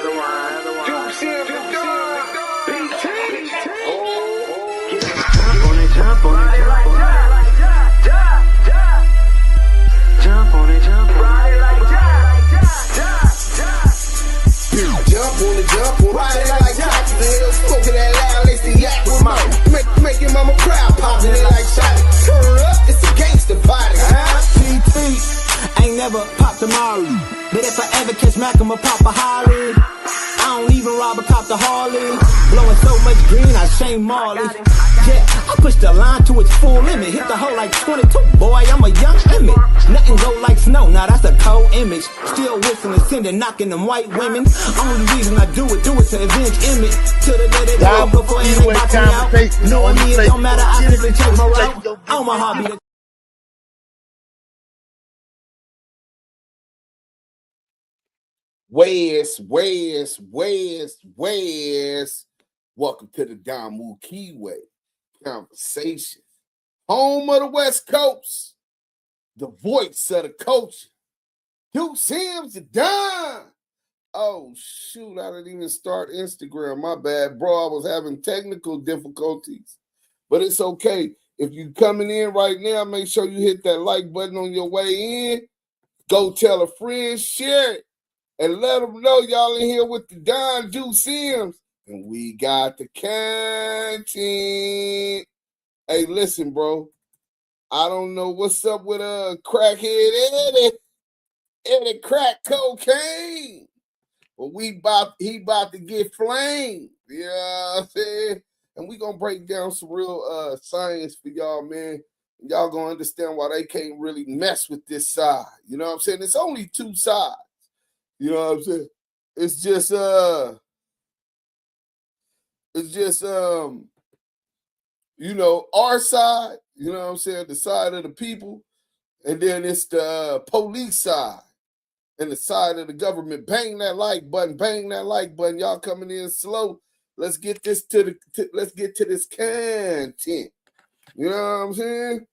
Duse M, BT. Jump on it, jump on it, jump on it. Jump on it, jump on it. Jump on it, ride it like taxes in hell, smoking that loud, let's the yak with mama. Making mama proud, popping it like shot. Turn up, it's a gangster party. PT, ain't never popped a Molly, but if I ever catch Mac, I'ma pop a Holly. I don't even rob a cop the Harley. Blowing so much green, I shame Marley. Yeah, I push the line to its full limit. Hit the hole like 22, boy, I'm a young image. Nothing go like snow, now that's a cold image. Still whistling, sending, knocking them white women. Only reason I do it to avenge image. Till the day they go before anything box me out. Knowing me, it don't matter, I simply take my route. On my hobby. Wes. Welcome to the DAMU KIWE Conversations. Home of the West Coast. The voice of the culture. Duse M's the Don. Oh, shoot, I didn't even start Instagram. My bad, bro. I was having technical difficulties. But it's okay. If you coming in right now, make sure you hit that like button on your way in. Go tell a friend, share it. And let them know y'all in here with the Don Duse M's. And we got the content. Hey, listen, bro. I don't know what's up with crackhead Eddie crack cocaine. But he about to get flamed. You know what I'm saying? And we gonna break down some real science for y'all, man. Y'all gonna understand why they can't really mess with this side. You know what I'm saying? It's only two sides. You know what I'm saying? It's just you know, our side, you know what I'm saying, the side of the people, and then it's the police side and the side of the government. Bang that like button. Y'all coming in slow. Let's get this let's get to this content. You know what I'm saying?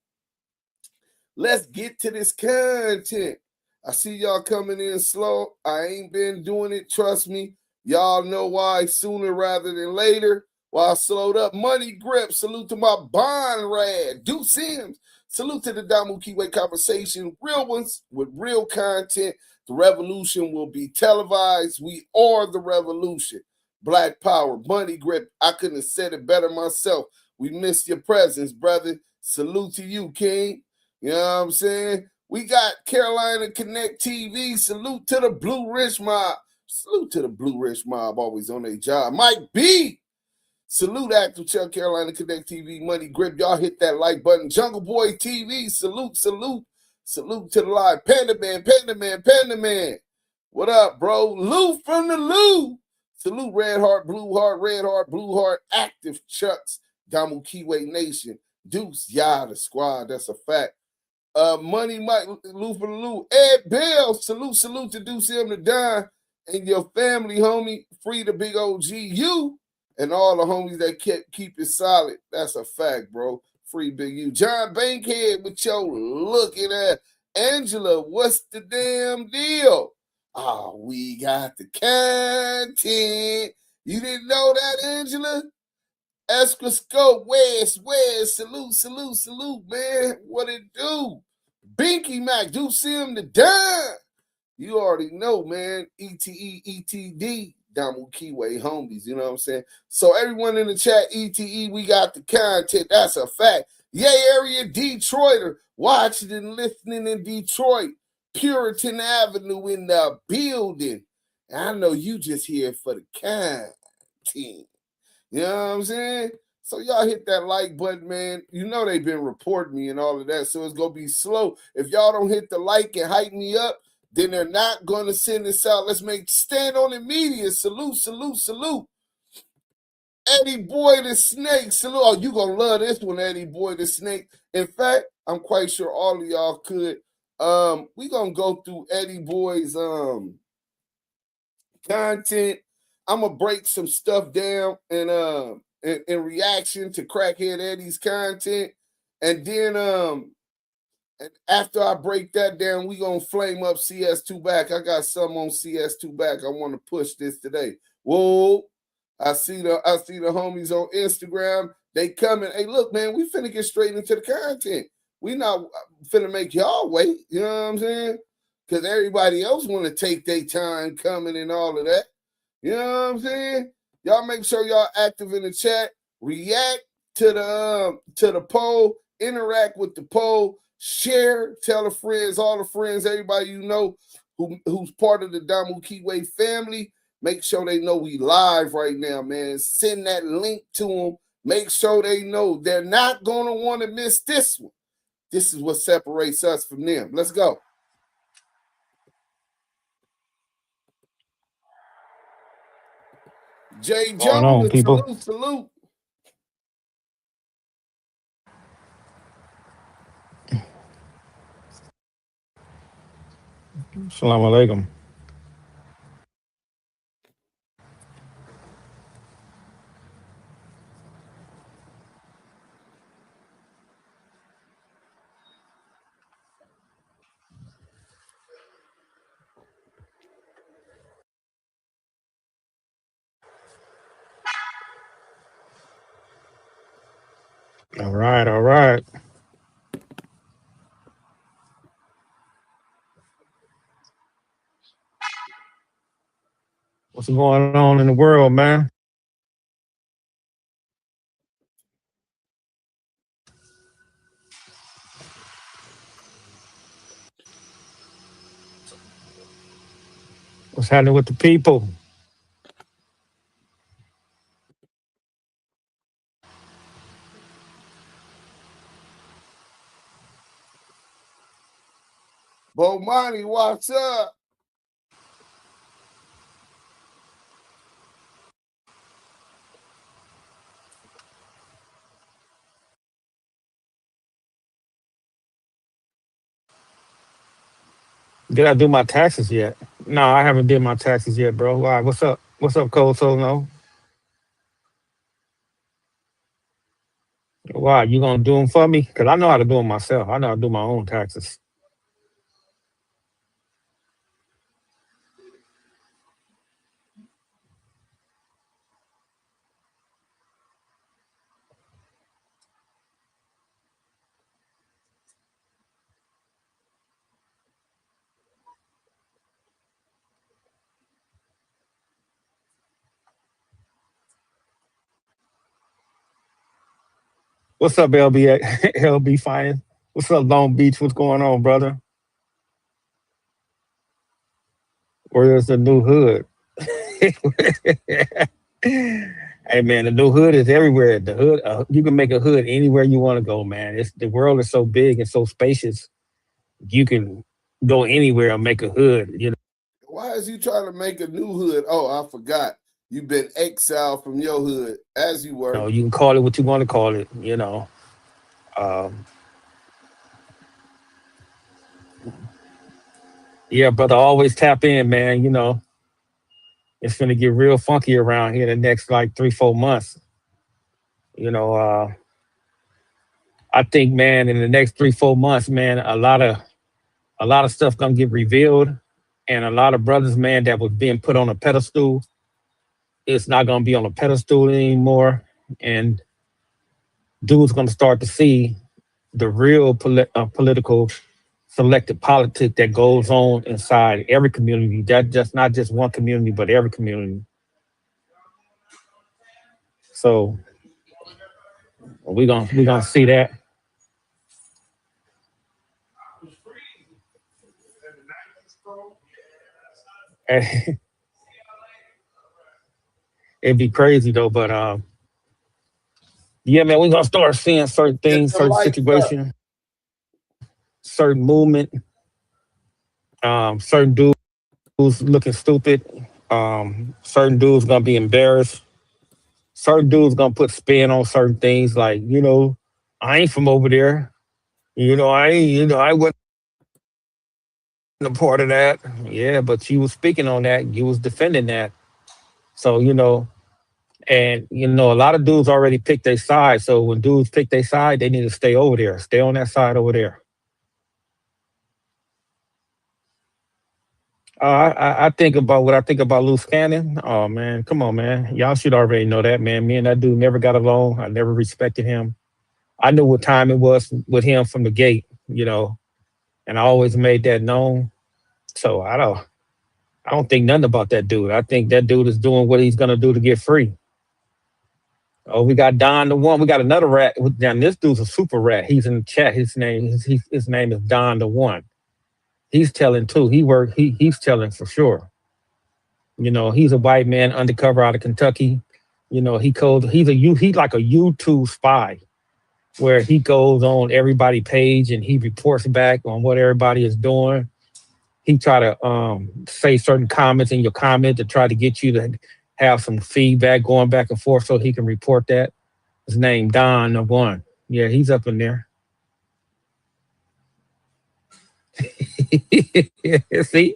Let's get to this content. I see y'all coming in slow. I ain't been doing it. Trust me. Y'all know why sooner rather than later. Why I slowed up. Money grip. Salute to my bond rad. Duse M's. Salute to the DAMU KIWE Conversation. Real ones with real content. The revolution will be televised. We are the revolution. Black power. Money grip. I couldn't have said it better myself. We missed your presence, brother. Salute to you, King. You know what I'm saying? We got Carolina Connect TV. Salute to the Blue Rich Mob. Salute to the Blue Rich Mob, always on their job. Mike B. Salute Active Chuck, Carolina Connect TV, Money Grip. Y'all hit that like button. Jungle Boy TV. Salute. Salute to the live. Panda Man. What up, bro? Lou from the Lou. Salute Red Heart, Blue Heart, Active Chucks, DAMU KIWE Nation. Deuce, the squad. That's a fact. Money Mike, Lou for the Lou. Ed Bell, salute to Duse M the Don and your family, homie. Free the big OG, you and all the homies that keep it solid. That's a fact, bro. Free big you. John Bankhead with your looking at Angela. What's the damn deal? We got the content. You didn't know that, Angela? Escroscope, Wes, salute, man. What it do? Binky Mac, Duse M the Don. You already know, man. ETE, ETD, DAMU KIWE homies, you know what I'm saying? So everyone in the chat, ETE, we got the content. That's a fact. Yay area Detroiter, watching and listening in Detroit. Puritan Avenue in the building. And I know you just here for the content. You know what I'm saying? So y'all hit that like button, man. You know they've been reporting me and all of that, so it's going to be slow. If y'all don't hit the like and hype me up, then they're not going to send this out. Let's make stand on the media. Salute. Eddie Boy the Snake. Salute. Oh, you going to love this one, Eddie Boy the Snake. In fact, I'm quite sure all of y'all could. We going to go through Eddie Boy's content. I'm gonna break some stuff down and in reaction to Crackhead Eddie's content, and then And after I break that down, we gonna flame up CS2 back. I got some on CS2 back. I want to push this today. Whoa. I see the homies on Instagram. They coming. Hey, look, man, we finna get straight into the content. We not finna make y'all wait. You know what I'm saying? Because everybody else want to take their time coming and all of that. You know what I'm saying? Y'all make sure y'all active in the chat. React to the poll. Interact with the poll. Share. Tell the friends, all the friends, everybody you know who's part of the DAMU KIWE family. Make sure they know we live right now, man. Send that link to them. Make sure they know they're not going to want to miss this one. This is what separates us from them. Let's go. Jay Jones, salute. Assalamu alaikum. All right. What's going on in the world, man? What's happening with the people? Bomani, what's up? Did I do my taxes yet? No, I haven't did my taxes yet, bro. Why? What's up? What's up, Cold Soul? No? Why? You gonna do them for me? Because I know how to do them myself. I know how to do my own taxes. What's up, LB? LB Fine? What's up, Long Beach? What's going on, brother? Where's the new hood? Hey man, the new hood is everywhere. The hood, you can make a hood anywhere you want to go, man. The world is so big and so spacious. You can go anywhere and make a hood. You know. Why is you trying to make a new hood? Oh, I forgot. You've been exiled from your hood as you were. You can call it what you want to call it. You know. Yeah, brother, always tap in, man. You know, it's gonna get real funky around here the next like 3-4 months. You know, I think, man, in the next 3-4 months, man, a lot of stuff gonna get revealed, and a lot of brothers, man, that was being put on a pedestal, it's not gonna be on a pedestal anymore, and dudes gonna start to see the real political selective politics that goes on inside every community. That just not just one community, but every community. So we gonna see that. It'd be crazy though, but yeah, man, we're gonna start seeing certain things, certain situations, certain movement, certain dudes looking stupid, certain dudes gonna be embarrassed, certain dudes gonna put spin on certain things, like, you know, I ain't from over there. I wasn't a part of that. Yeah, but you was speaking on that, you was defending that. So, you know, and you know, a lot of dudes already picked their side. So when dudes pick their side, they need to stay over there, stay on that side over there. I think about what I think about Loose Cannon. Oh man, come on, man. Y'all should already know that, man. Me and that dude never got along. I never respected him. I knew what time it was with him from the gate, and I always made that known. So I don't think nothing about that dude. I think that dude is doing what he's gonna do to get free. Oh, we got Don the One. We got another rat. Now this dude's a super rat. He's in the chat. His name is Don the One. He's telling too. He's telling for sure. He's a white man undercover out of Kentucky. He's like a YouTube spy where he goes on everybody's page and he reports back on what everybody is doing. He try to say certain comments in your comment to try to get you to have some feedback going back and forth so he can report that. His name Don the One. Yeah, he's up in there. See?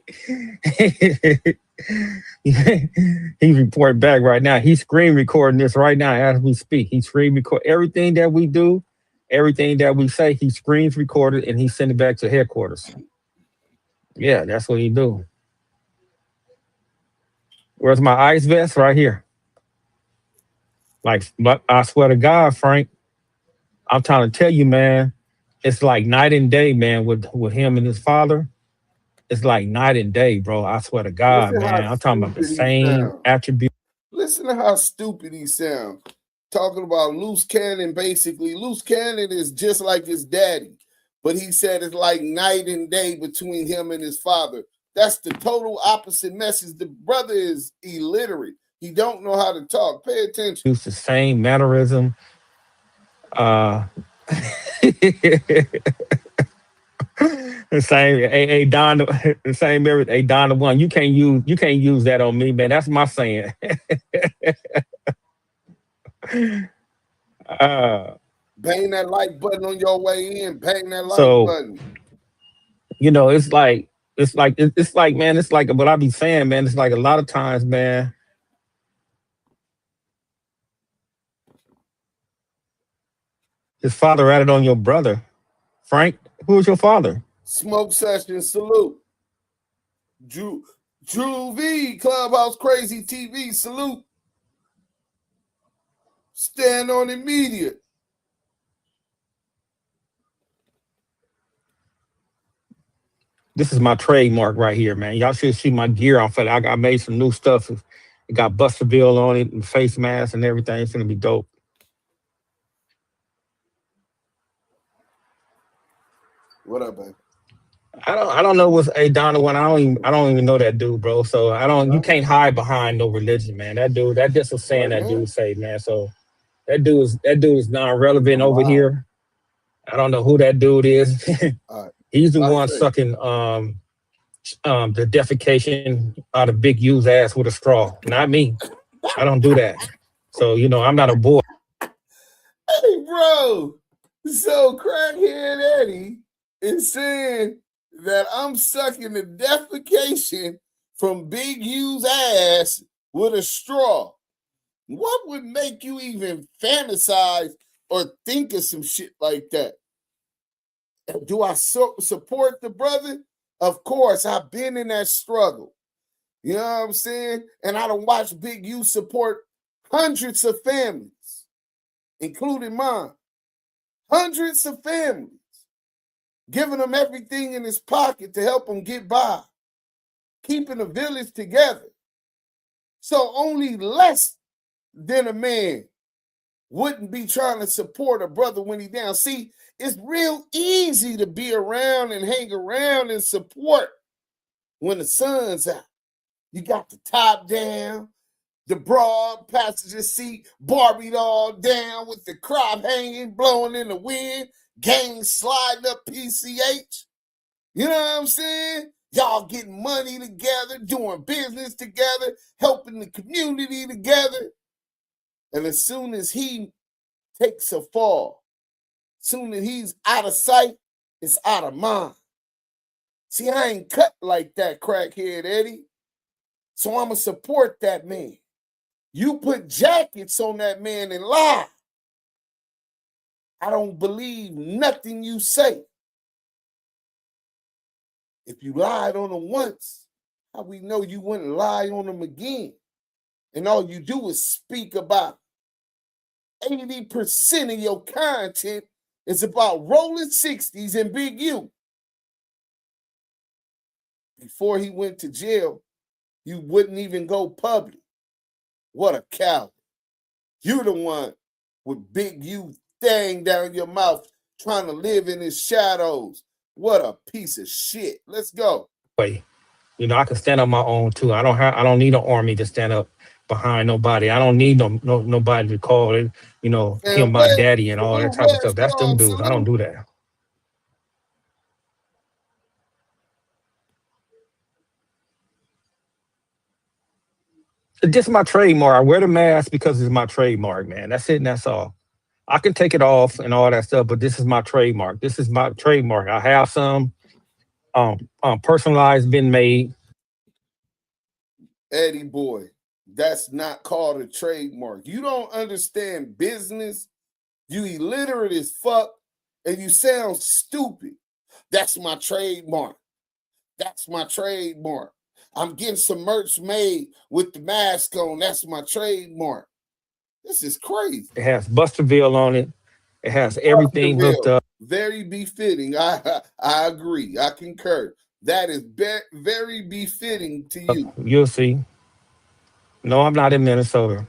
He's reporting back right now. He's screen recording this right now as we speak. He screen record everything that we do, everything that we say. He screens recorded and he send it back to headquarters. Yeah, that's what he do. Where's my ice vest? Right here. But I swear to God, Frank, I'm trying to tell you, man, it's like night and day, man, with him and his father. It's like night and day, bro. I swear to God, Listen how man. I'm talking about the stupid he same sound. attribute. Listen to how stupid he sounds. Talking about Loose Cannon, basically. Loose Cannon is just like his daddy. But he said it's like night and day between him and his father. That's the total opposite message. The brother is illiterate. He don't know how to talk. Pay attention. Use the same mannerism. The same a Don, the same everything. A Don the One. You can't use that on me, man. That's my saying. Bang that like button on your way in. Bang that like So button. it's like, man, it's like what I be saying, man. It's like a lot of times, man. His father ratted on your brother, Frank. Who's your father? Smoke session, salute. Drew V, Clubhouse Crazy TV, salute. Stand on immediate. This is my trademark right here, man. Y'all should see my gear off it. I made some new stuff. It got Buster Bill on it and face mask and everything. It's gonna be dope. What up, man? I don't know what's a Donna one. I don't even know that dude, bro. So you can't hide behind no religion, man. That just a saying that dude say, man. So that dude is non-relevant over here. I don't know who that dude is. He's the one sucking the defecation out of Big U's ass with a straw. Not me. I don't do that. So I'm not a boy. Hey, bro. So crackhead Eddie is saying that I'm sucking the defecation from Big U's ass with a straw. What would make you even fantasize or think of some shit like that? Do I support the brother? Of course, I've been in that struggle. You know what I'm saying? And I don't watch Big U support hundreds of families, including mine. Hundreds of families. Giving them everything in his pocket to help them get by. Keeping the village together. So only less than a man wouldn't be trying to support a brother when he's down. See, it's real easy to be around and hang around and support when the sun's out. You got the top down, the broad passenger seat, Barbied all down with the crop hanging, blowing in the wind, gang sliding up PCH. You know what I'm saying? Y'all getting money together, doing business together, helping the community together. And as soon as he takes a fall, soon as he's out of sight, it's out of mind. See, I ain't cut like that, crackhead Eddie. So I'm going to support that man. You put jackets on that man and lie. I don't believe nothing you say. If you lied on him once, How we know you wouldn't lie on them again? And all you do is speak about 80% of your content is about rolling 60s and Big U. Before he went to jail, you wouldn't even go public. What a coward. You're the one with Big U thing down your mouth trying to live in his shadows. What a piece of shit. Let's go. Way. You know, I can stand on my own too. I don't need an army to stand up behind nobody. I don't need nobody to call it, you know, him And my where, daddy and all that type of where's stuff. That's them dudes. I don't salute? do that. This is my trademark. I wear the mask because it's my trademark, man. That's it and that's all. I can take it off and all that stuff, but this is my trademark. This is my trademark. I have some personalized been made. Eddie boy, that's not called a trademark. You don't understand business. You illiterate as fuck and you sound stupid. That's my trademark. That's my trademark. I'm getting some merch made with the mask on. That's my trademark. This is crazy. It has Busterville on it. It has everything hooked up. Very befitting. I agree. I concur. That is very befitting to you. You'll see. No, I'm not in Minnesota.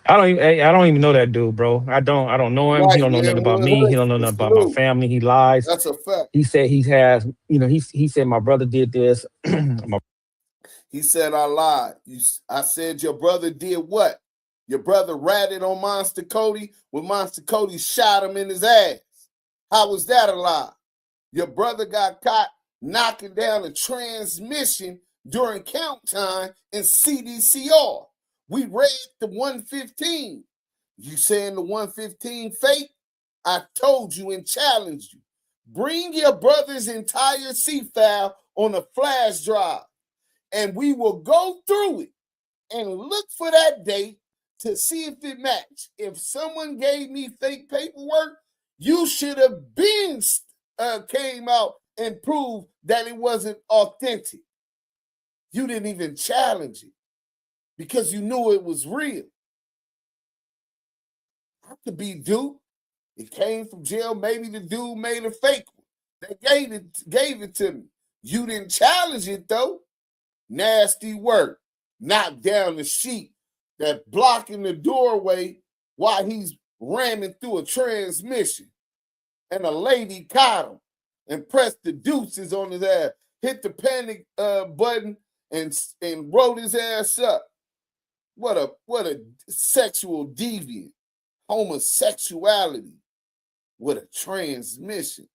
I don't even know that dude, bro. I don't know him. He White don't know nothing man, about Wood me. He Hood, don't know nothing about my salute. family. He lies. That's a fact. He said he has, you know, he said my brother did this. He said I lied. I said your brother did what? Your brother ratted on Monster Cody when Monster Cody shot him in his ass. How was that a lie? Your brother got caught knocking down a transmission during count time in CDCR. We read the 115. You saying the 115 fake? I told you and challenged you. Bring your brother's entire C file on a flash drive, and we will go through it and look for that date to see if it matched. If someone gave me fake paperwork, you should have been came out and proved that it wasn't authentic. You didn't even challenge it because you knew it was real. I could be duped. It came from jail. Maybe the dude made a fake one. They gave it to me. You didn't challenge it though. Nasty work. Knocked down the sheet that's blocking the doorway while he's ramming through a transmission. And a lady caught him and pressed the deuces on his ass, hit the panic button and wrote his ass up. What a sexual deviant. Homosexuality with a transmission.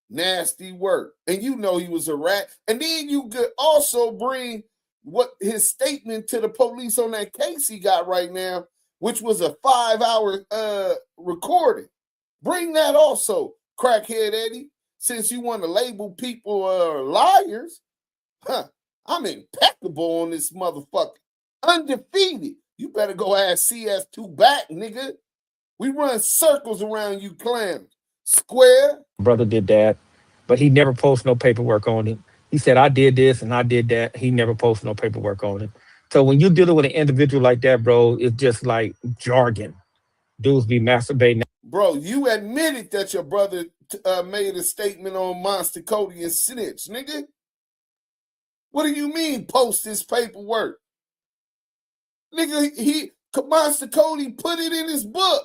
Nasty work. And you know he was a rat. And then you could also bring what his statement to the police on that case he got right now, which was a 5-hour recording. Bring that also, crackhead Eddie, since you want to label people liars. I'm impeccable on this motherfucker. Undefeated. You better go ask CS2 back, nigga. We run circles around you clowns. Square. Brother did that, but he never posted no paperwork on it. He said, I did this and I did that. He never posted no paperwork on it. So when you're dealing with an individual like that, bro, it's just like jargon. Dudes be masturbating. Bro, you admitted that your brother made a statement on Monster Cody and snitch, nigga. What do you mean post this paperwork? Nigga, Monster Cody put it in his book.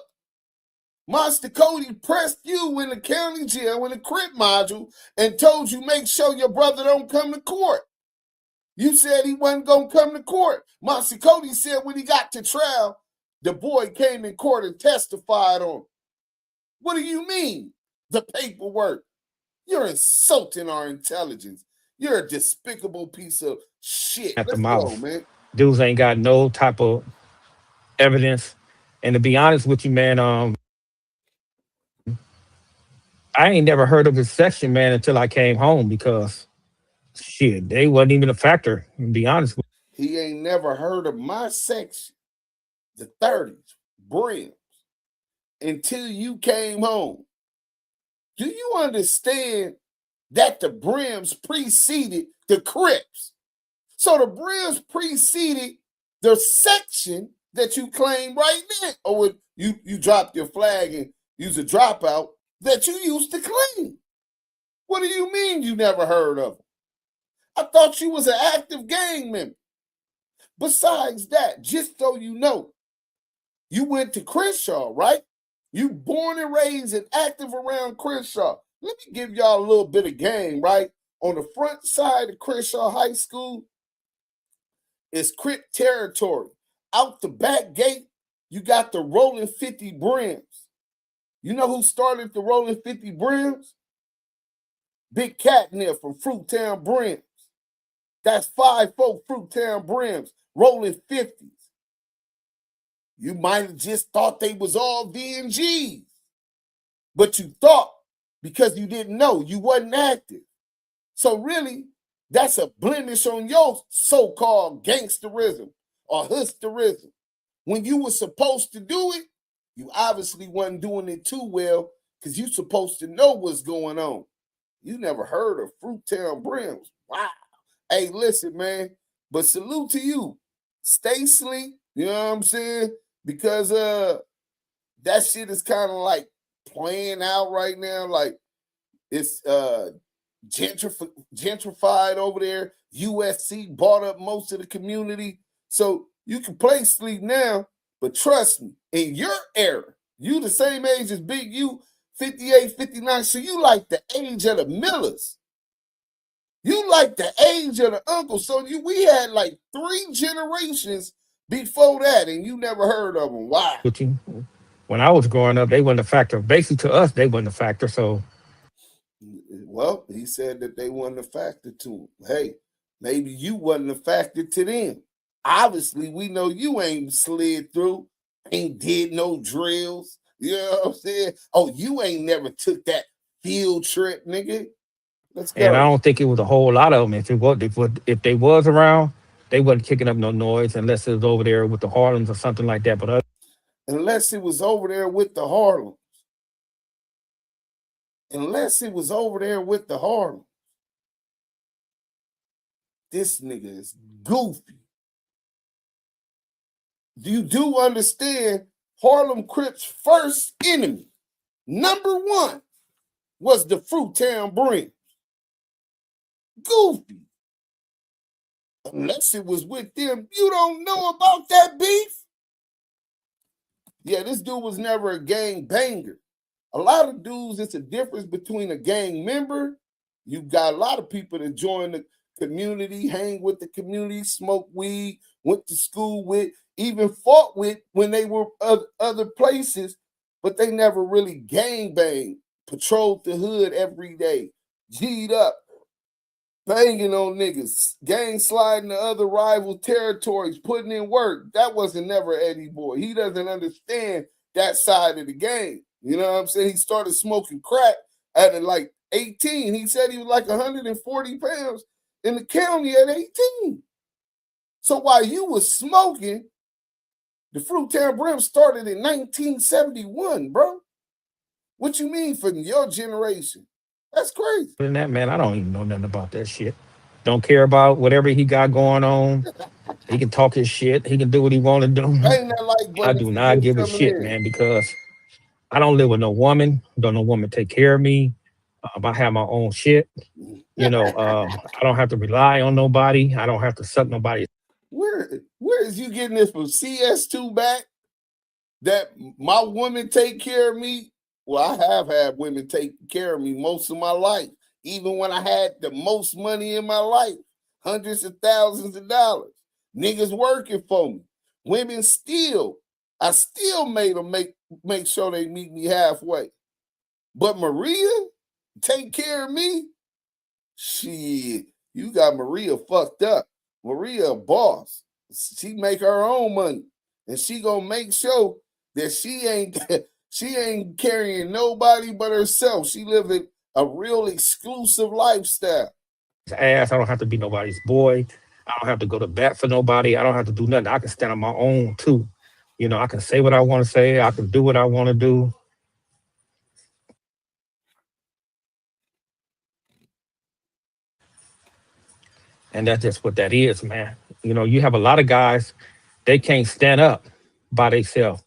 Monster Cody pressed you in the county jail in the crib module and told you make sure your brother don't come to court. You said he wasn't going to come to court. Monster Cody said when he got to trial, the boy came in court and testified on him. What do you mean? The paperwork. You're insulting our intelligence. You're a despicable piece of shit. At the Let's mouth. go, man. Dudes ain't got no type of evidence. And to be honest with you, man, I ain't never heard of his section, man, until I came home because shit, they wasn't even a factor, to be honest with you. He ain't never heard of my section, the 30s, brims, until you came home. Do you understand that the Brims preceded the Crips? So the Brims preceded the section that you claim right now, or when you dropped your flag and use a dropout that you used to claim. What do you mean you never heard of them? I thought you was an active gang member. Besides that, just so you know, you went to Crenshaw, right? You born and raised and active around Crenshaw. Let me give y'all a little bit of game, right? On the front side of Crenshaw High School is Crip territory. Out the back gate, you got the Rolling 50 Brims. You know who started the Rolling 50 Brims? Big Catnip from Fruittown Brims. That's 5-4 Fruittown Brims, Rolling 50s. You might have just thought they was all VNGs. But you thought because you didn't know, you wasn't active. So really, that's a blemish on your so-called gangsterism or hysterism. When you were supposed to do it, you obviously wasn't doing it too well because you supposed to know what's going on. You never heard of Fruittown Brims. Wow. Hey, listen, man, but salute to you. Stay sleep, you know what I'm saying? Because that shit is kind of like playing out right now. Like it's gentrified over there. USC bought up most of the community. So you can play sleep now, but trust me, in your era, you the same age as Big U, 58, 59, so you like the age of the Millers. You like the age of the uncles. So we had like 3 generations before that, and you never heard of them. Why? When I was growing up, they wasn't a factor. Basically, to us, they wasn't a factor. So, well, he said that they wasn't a factor to him. Hey, maybe you wasn't a factor to them. Obviously, we know you ain't slid through, ain't did no drills. You know what I'm saying? Oh, you ain't never took that field trip, nigga. Let's go. And I don't think it was a whole lot of them. If they was around, they wasn't kicking up no noise unless it was over there with the Harlems or something like that. But unless it was over there with the Harlems. Unless it was over there with the Harlems. This nigga is goofy. You do understand Harlem Crips' first enemy, number 1, was the Fruittown Brims. Goofy. Unless it was with them, you don't know about that beef? Yeah, this dude was never a gang banger. A lot of dudes, it's a difference between a gang member. You've got a lot of people that join the community, hang with the community, smoke weed, went to school with, even fought with when they were other places, but they never really gang banged, patrolled the hood every day, G'd up, banging on niggas, gang sliding to other rival territories, putting in work. That wasn't never Eddie Boy. He doesn't understand that side of the game. You know what I'm saying? He started smoking crack at like 18. He said he was like 140 pounds in the county at 18. So while you was smoking, the Fruittown Brim started in 1971, bro. What you mean from your generation? That's crazy. than that, man, I don't even know nothing about that shit. Don't care about whatever he got going on. He can talk his shit. He can do what he want to do. Bang that like I button. do not give a shit, man, because I don't live with no woman. Don't no woman take care of me. I have my own shit. I don't have to rely on nobody. I don't have to suck nobody. Where is you getting this from? CS2 back? That my woman take care of me? Well, I have had women take care of me most of my life, even when I had the most money in my life, hundreds of thousands of dollars. Niggas working for me. Women I still made them make sure they meet me halfway. But Maria take care of me? Shit, you got Maria fucked up. Maria a boss. She make her own money. And she gonna make sure that she ain't carrying nobody but herself. She living a real exclusive lifestyle. Ass, I don't have to be nobody's boy. I don't have to go to bat for nobody. I don't have to do nothing. I can stand on my own too. I can say what I want to say. I can do what I want to do. And that's just what that is, man. You know, you have a lot of guys, they can't stand up by themselves.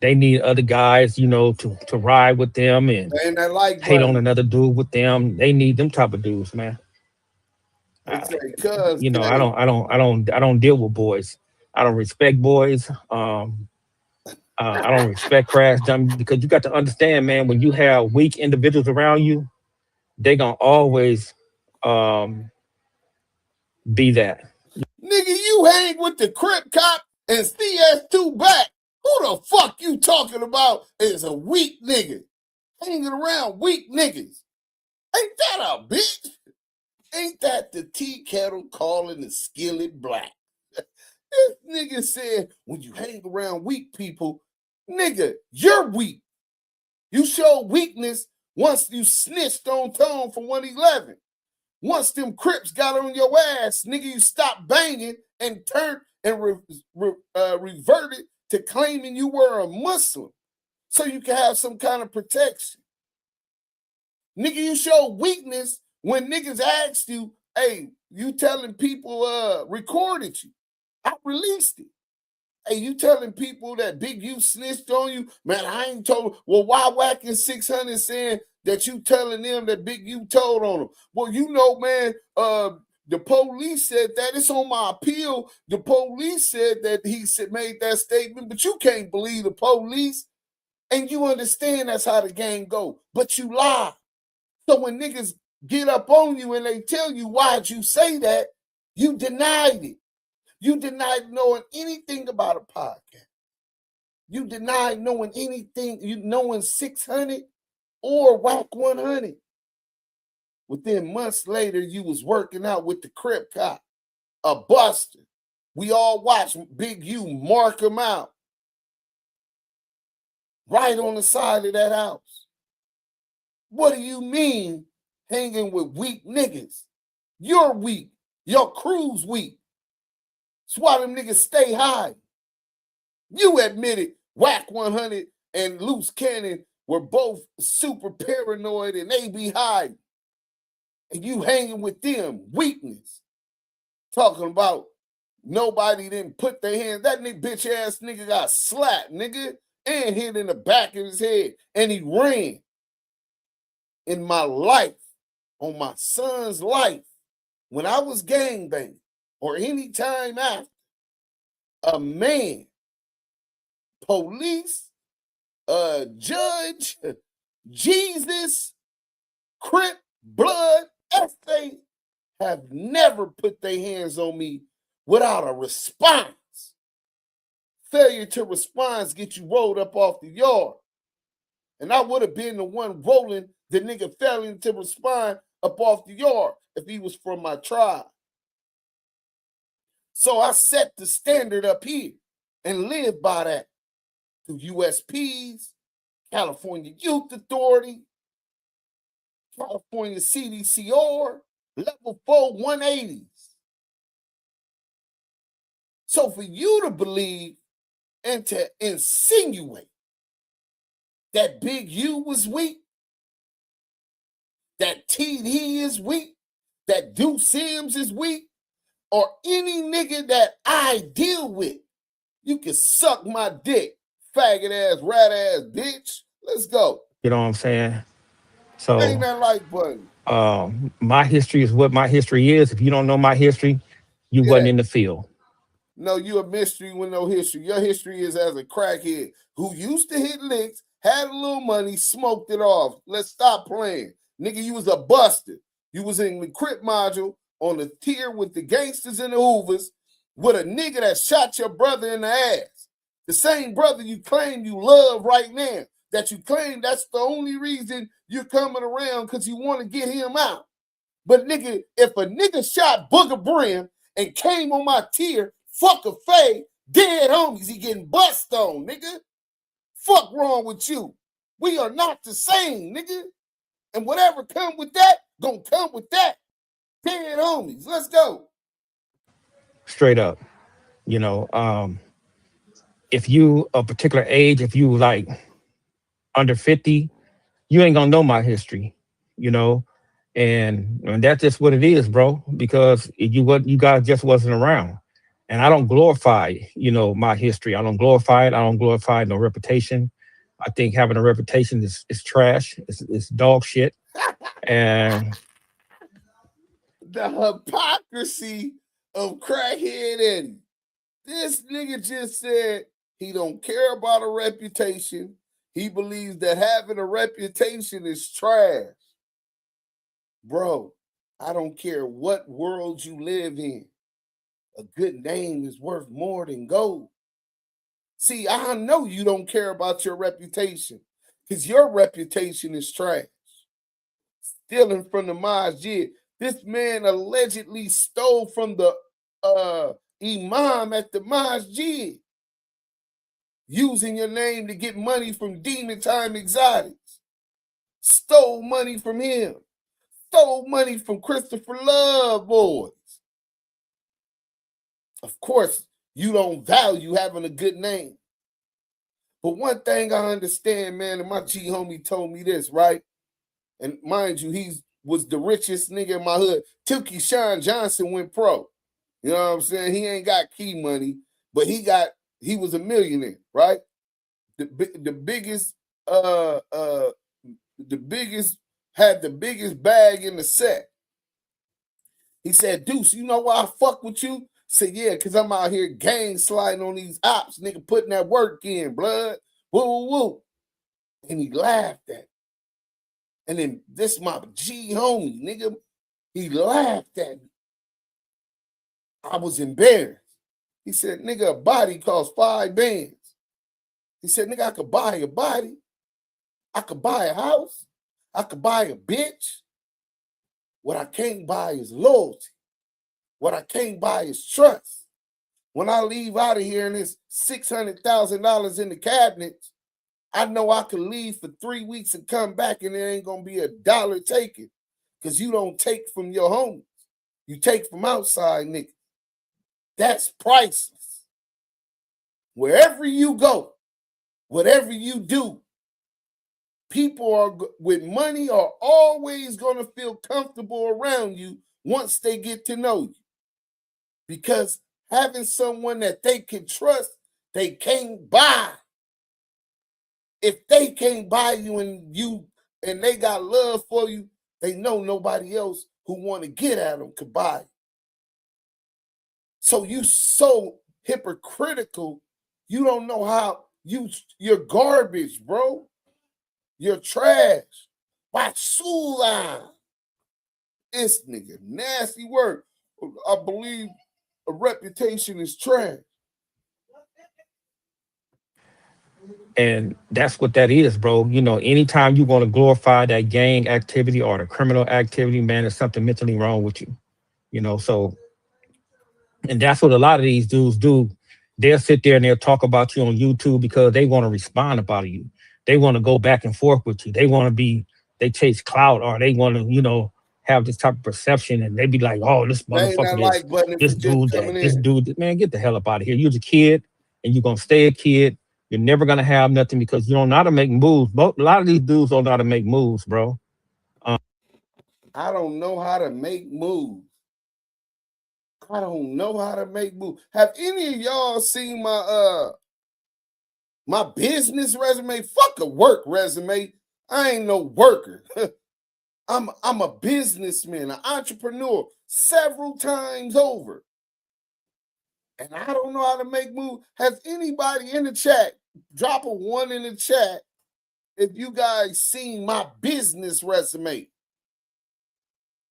They need other guys, you know, to ride with them and And that like hate on button. another dude with them. They need them type of dudes, man. They Uh, say, cuz you know, gang. I don't deal with boys. I don't respect boys. I don't respect crash dummies because you got to understand, man, when you have weak individuals around you, they gonna always um, be that. Nigga, you hang with the Crip Cop and CS2 back. Who the fuck you talking about is a weak nigga? Hanging around weak niggas. Ain't that a bitch? Ain't that the tea kettle calling the skillet black? This nigga said, when you hang around weak people, nigga, you're weak. You show weakness once you snitched on Tone for 111. Once them Crips got on your ass, nigga, you stopped banging and turned and reverted to claiming you were a Muslim so you can have some kind of protection. Nigga, you show weakness when niggas asked you, hey, you telling people recorded you. I released it. Hey, you telling people that Big U snitched on you? Man, I ain't told. Well, why whacking 600 saying that you telling them that Big U told on them? Well, you know, man, the police said that. It's on my appeal. The police said that he made that statement, but you can't believe the police. And you understand that's how the game go. But you lie. So when niggas get up on you and they tell you, why'd you say that? You denied it. You denied knowing anything about a podcast. You denied knowing anything, you knowing 600 or Whack 100. Within months later, you was working out with the Crip Cop, a buster. We all watched Big U mark him out right on the side of that house. What do you mean hanging with weak niggas? You're weak. Your crew's weak. That's why them niggas stay high. You admitted Whack 100 and Loose Cannon were both super paranoid and they be high. And you hanging with them, weakness. Talking about nobody didn't put their hands. That nigga, bitch ass nigga got slapped, nigga, and hit in the back of his head. And he ran. In my life, on my son's life, when I was gangbanging or any time after, a man, police, judge, Jesus, Crip, blood, essay, have never put their hands on me without a response. Failure to respond get you rolled up off the yard. And I would have been the one rolling the nigga failing to respond up off the yard if he was from my tribe. So I set the standard up here and live by that through USPs, California Youth Authority, California CDCR, level 4 180s. So for you to believe and to insinuate that Big U was weak, that TD is weak, that Duse M is weak, or any nigga that I deal with, you can suck my dick, faggot ass, rat ass bitch. Let's go. You know what I'm saying? So Ain't that like button? my history is what my history is. If you don't know my history, you Yeah. wasn't in the field. No, you a mystery with no history. Your history is as a crackhead who used to hit licks, had a little money, smoked it off. Let's stop playing. Nigga, you was a buster. You was in the Crip module on the tier with the gangsters and the Hoovers with a nigga that shot your brother in the ass. The same brother you claim you love right now, that you claim that's the only reason you're coming around because you want to get him out. But nigga, if a nigga shot Booger Brim and came on my tier, fuck a fade, dead homies, he getting bust on, nigga. Fuck wrong with you. We are not the same, nigga. And whatever come with that, gonna come with that. Dead homies, let's go. Straight up. You know, if you a particular age, if you like under 50, you ain't gonna know my history. You know, And that's just what it is, bro. Because you guys just wasn't around, and I don't glorify, my history. I don't glorify it. I don't glorify no reputation. I think having a reputation is trash. It's dog shit. And The hypocrisy of crackhead Eddie. This nigga just said he don't care about a reputation. He believes that having a reputation is trash. Bro, I don't care what world you live in. A good name is worth more than gold. See, I know you don't care about your reputation because your reputation is trash. Stealing from the masjid. This man allegedly stole from the imam at the masjid, using your name to get money from Demon Time Exotics. Stole money from him. Stole money from Christopher Love Boys. Of course, you don't value having a good name. But one thing I understand, man, and my G homie told me this, right? And mind you, he was the richest nigga in my hood. Till Keyshawn Johnson went pro. You know what I'm saying? He ain't got key money, but he was a millionaire, right? The biggest had the biggest bag in the set. He said, Deuce, you know why I fuck with you? I said, yeah, because I'm out here gang sliding on these ops, nigga, putting that work in, blood. Woo, woo, woo. And he laughed at it. And then this my G homie, nigga, he laughed at me. I was embarrassed. He said, nigga, a body costs 5 bands. He said, nigga, I could buy a body. I could buy a house. I could buy a bitch. What I can't buy is loyalty. What I can't buy is trust. When I leave out of here and it's $600,000 in the cabinets, I know I could leave for 3 weeks and come back and there ain't going to be a dollar taken because you don't take from your homies. You take from outside niggas. That's priceless. Wherever you go, whatever you do, people with money are always going to feel comfortable around you once they get to know you. Because having someone that they can trust, they can't buy. If they can't buy you and they got love for you, they know nobody else who want to get at them could buy you. So you so hypocritical, you don't know how you're garbage, bro. You're trash. Basura. This nigga, nasty word. I believe a reputation is trash. And that's what that is, bro. Anytime you want to glorify that gang activity or the criminal activity, man, there's something mentally wrong with you. So, and that's what a lot of these dudes do. They'll sit there and they'll talk about you on YouTube because they want to respond about you. They want to go back and forth with you. They chase clout, or they want to, have this type of perception, and they be like, oh, this motherfucker, this dude, man, get the hell up out of here. You're a kid and you're going to stay a kid. You're never going to have nothing because you don't know how to make moves. A lot of these dudes don't know how to make moves, bro. I don't know how to make moves. I don't know how to make moves. Have any of y'all seen my business resume? Fuck a work resume. I ain't no worker. I'm a businessman, an entrepreneur, several times over. And I don't know how to make moves. Has anybody in the chat, drop a 1 in the chat if you guys seen my business resume?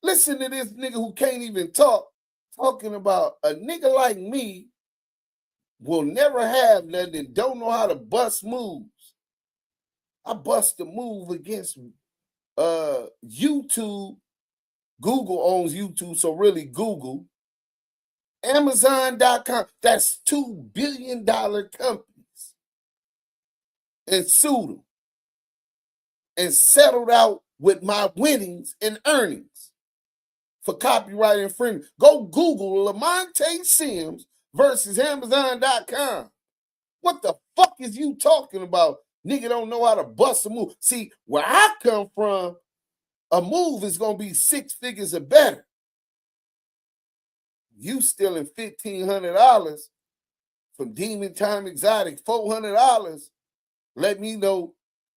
Listen to this nigga who can't even talk, talking about a nigga like me will never have nothing and don't know how to bust moves. I bust a move against YouTube. Google owns YouTube, so really Google. Amazon.com, that's $2 billion companies. And sued them. And settled out with my winnings and earnings for copyright infringement. Go Google Lamonte Sims versus Amazon.com. What the fuck is you talking about? Nigga don't know how to bust a move. See, where I come from, a move is going to be 6 figures or better. You stealing $1,500 from Demon Time Exotic, $400, let me know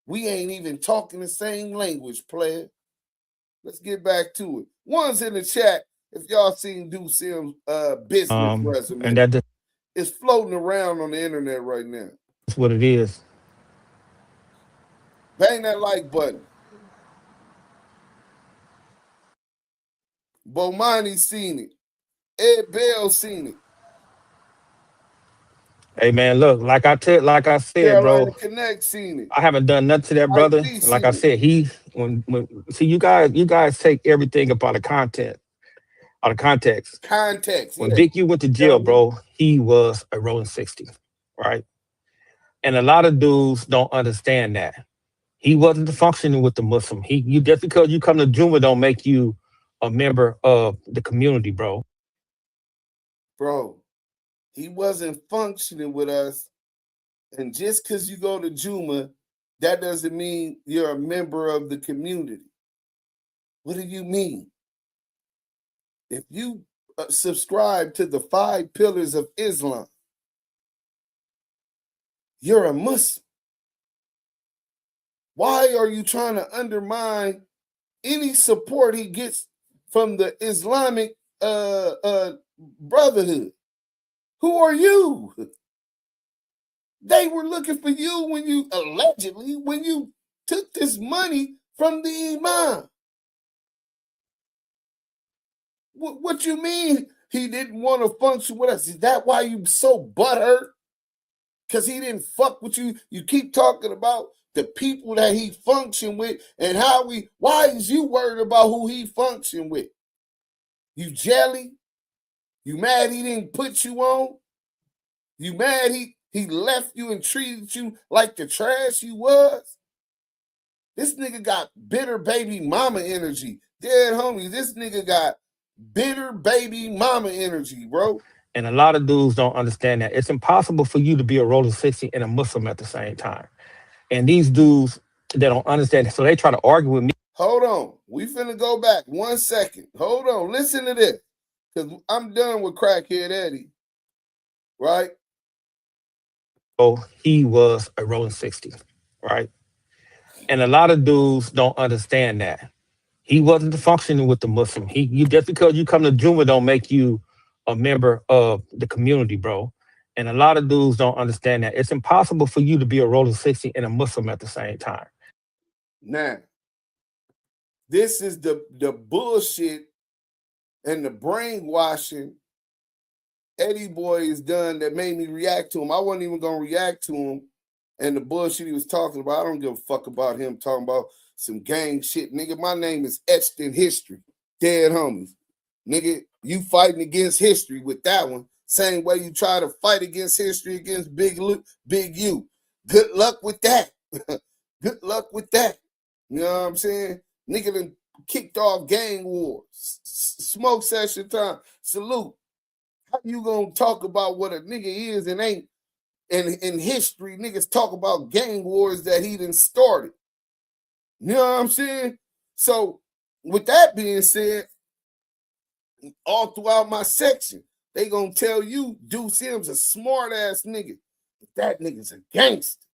we ain't even talking the same language, player. Let's get back to it. One's in the chat if y'all seen Duse M's business resume. And that it's floating around on the internet right now. That's what it is. Bang that like button. Bomani seen it. Ed Bell seen it. Hey man, look, like I said, Carolina bro. Connect seen it. I haven't done nothing to that brother. Like I said, when see you guys take everything up out of context. When Big U went to jail, bro, he was a rolling 60, right? And a lot of dudes don't understand that. He wasn't functioning with the Muslim. You just because you come to Juma don't make you a member of the community, bro. Bro, he wasn't functioning with us. And just because you go to Juma, that doesn't mean you're a member of the community. What do you mean? If you subscribe to the 5 pillars of Islam, you're a Muslim. Why are you trying to undermine any support he gets from the Islamic Brotherhood? Who are you? They were looking for you when you took this money from the imam. What you mean he didn't want to function with us? Is that why you so butthurt? Because he didn't fuck with you? You keep talking about the people that he functioned with and why is you worried about who he functioned with? You jelly? You mad he didn't put you on? You mad he left you and treated you like the trash you was? This nigga got bitter baby mama energy. Dead homies, this nigga got bitter baby mama energy, bro. And a lot of dudes don't understand that. It's impossible for you to be a rolling 60 and a Muslim at the same time. And these dudes, they don't understand it. So they try to argue with me. Hold on. We finna go back 1 second. Hold on. Listen to this. Because I'm done with Crackhead Eddie. Right? So he was a rolling 60, right? And a lot of dudes don't understand that. He wasn't functioning with the Muslim. Just because you come to Juma don't make you a member of the community, bro. And a lot of dudes don't understand that. It's impossible for you to be a rolling 60 and a Muslim at the same time. Now, this is the bullshit and the brainwashing Eddie Boy has done that made me react to him. I wasn't even going to react to him and the bullshit he was talking about. I don't give a fuck about him talking about some gang shit. Nigga, my name is etched in history. Dead homies. Nigga, you fighting against history with that one. Same way you try to fight against history against Big U. Good luck with that. Good luck with that. You know what I'm saying? Nigga done kicked off gang wars. Smoke session time. Salute. How you gonna talk about what a nigga is and ain't? And in history, niggas talk about gang wars that he done started. You know what I'm saying? So, with that being said, all throughout my section, they gonna tell you Duse M's a smart ass nigga. But that nigga's a gangster.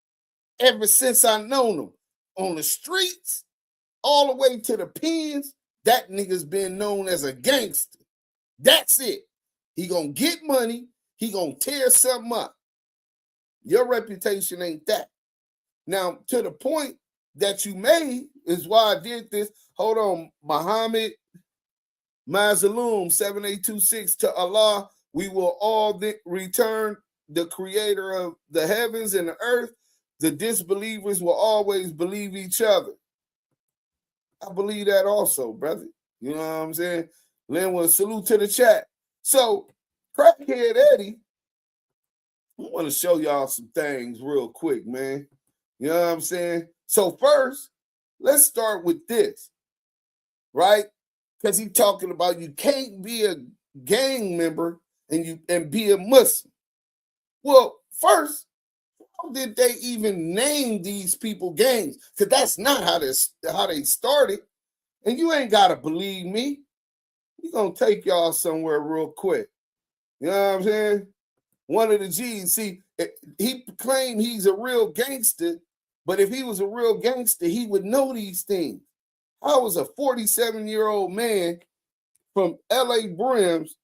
Ever since I known him on the streets, all the way to the pens, that nigga's been known as a gangster. That's it. He gonna get money. He gonna tear something up. Your reputation ain't that. Now, to the point that you made is why I did this. Hold on, Muhammad Mazaloom 7826 to Allah. We will all return the creator of the heavens and the earth. The disbelievers will always believe each other. I believe that also, brother. You know what I'm saying? Linwood, salute to the chat. So, Crackhead Eddie, I want to show y'all some things real quick, man. You know what I'm saying? So first, let's start with this, right? Because he's talking about you can't be a gang member and be a Muslim. Well, first, how did they even name these people gangs? Because that's not how they started. And you ain't got to believe me. We're going to take y'all somewhere real quick. You know what I'm saying? One of the G's. See, he claimed he's a real gangster, but if he was a real gangster, he would know these things. I was a 47-year-old man from L.A. Brims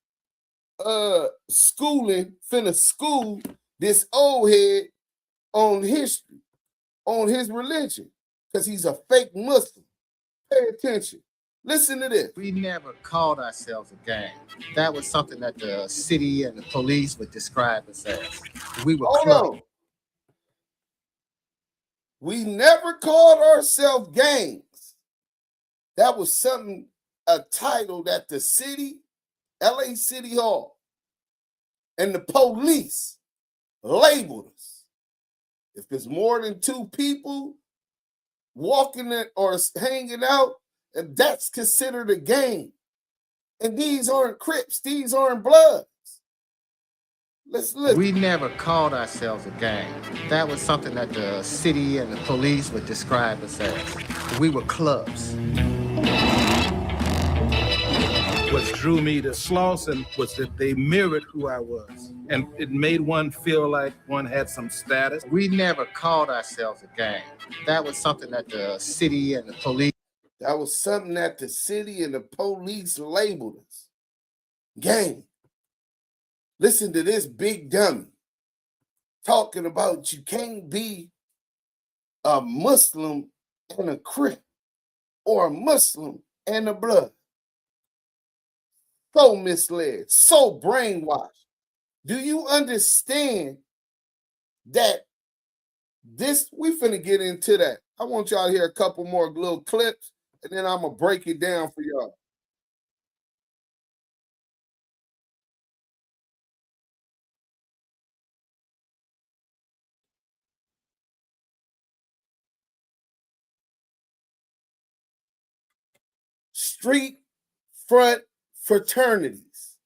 finna school this old head on history, on his religion, because he's a fake Muslim. Pay attention. Listen to this. We never called ourselves a gang. That was something that the city and the police would describe us as. We were Hold on. We never called ourselves gangs. That was something, a title that the city, LA City Hall, and the police labeled us. If there's more than two people walking it or hanging out, and that's considered a gang. And these aren't Crips, these aren't Bloods. Let's look. We never called ourselves a gang. That was something that the city and the police would describe us as. We were clubs. What drew me to Slauson was that they mirrored who I was. And it made one feel like one had some status. We never called ourselves a gang. That was something that the city and the police. That was something that the city and the police labeled us. Gang. Listen to this big dummy talking about you can't be a Muslim and a Crip or a Muslim and a Blood. So misled, so brainwashed. Do you understand that this, we finna get into that. I want y'all to hear a couple more little clips, and then I'm going to break it down for y'all. Street front fraternities,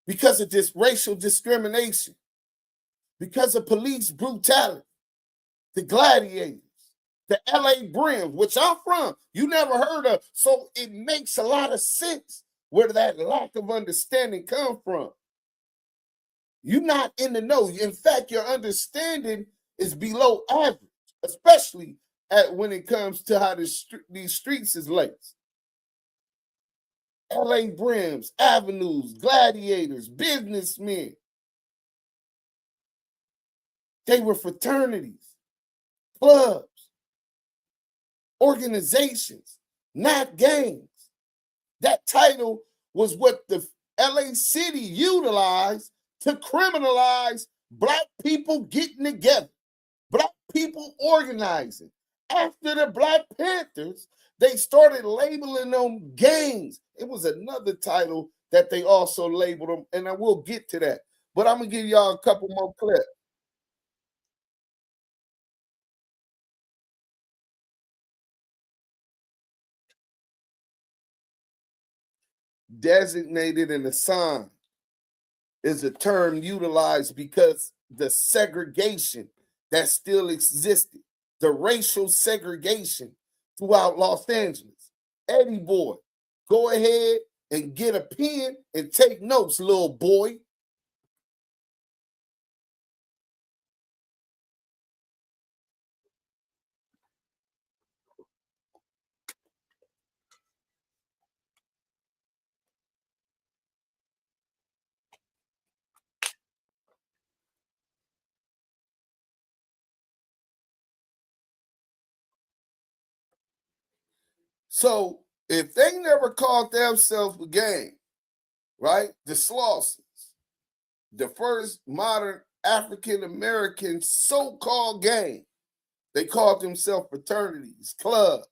because of this racial discrimination, because of police brutality, the gladiators, the LA Brims, which I'm from, you never heard of. So it makes a lot of sense where that lack of understanding come from. You're not in the know. In fact, your understanding is below average, especially when it comes to how these streets is laced. LA Brims, avenues, gladiators, businessmen. They were fraternities, clubs, organizations, not gangs. That title was what the LA City utilized to criminalize Black people getting together, Black people organizing. After the Black Panthers, they started labeling them gangs. It was another title that they also labeled them, and I will get to that. But I'm going to give y'all a couple more clips. Designated and assigned is a term utilized because the segregation that still existed, the racial segregation throughout Los Angeles. Eddie boy, go ahead and get a pen and take notes, little boy. So if they never called themselves a gang, right? The Slausons, the first modern African-American so-called gang, they called themselves fraternities, clubs,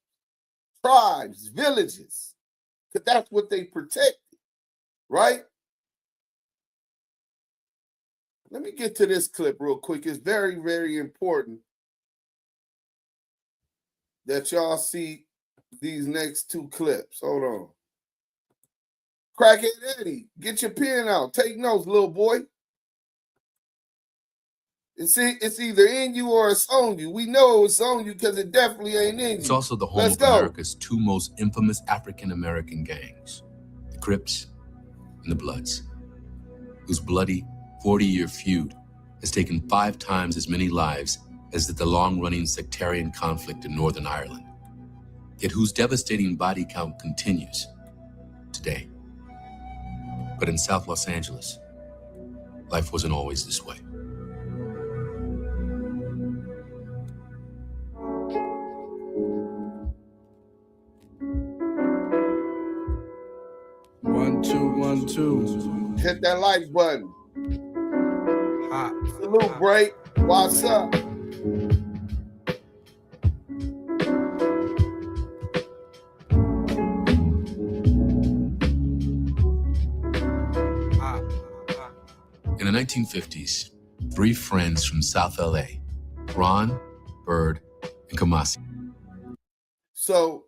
tribes, villages, because that's what they protected, right? Let me get to this clip real quick. It's very, very important that y'all see these next two clips. Hold on. Crackhead Eddie, get your pen out. Take notes, little boy. It's either in you or it's on you. We know it's on you because it definitely ain't in you. It's also the home Let's of go. America's two most infamous African-American gangs, the Crips and the Bloods, whose bloody 40-year feud has taken 5 times as many lives as the long-running sectarian conflict in Northern Ireland, yet whose devastating body count continues today. But in South Los Angeles, life wasn't always this way. One, two. Hit that like button. Hot. Salute, break. What's up? In the 1950s, 3 friends from South LA, Ron, Bird, and Kamasi. So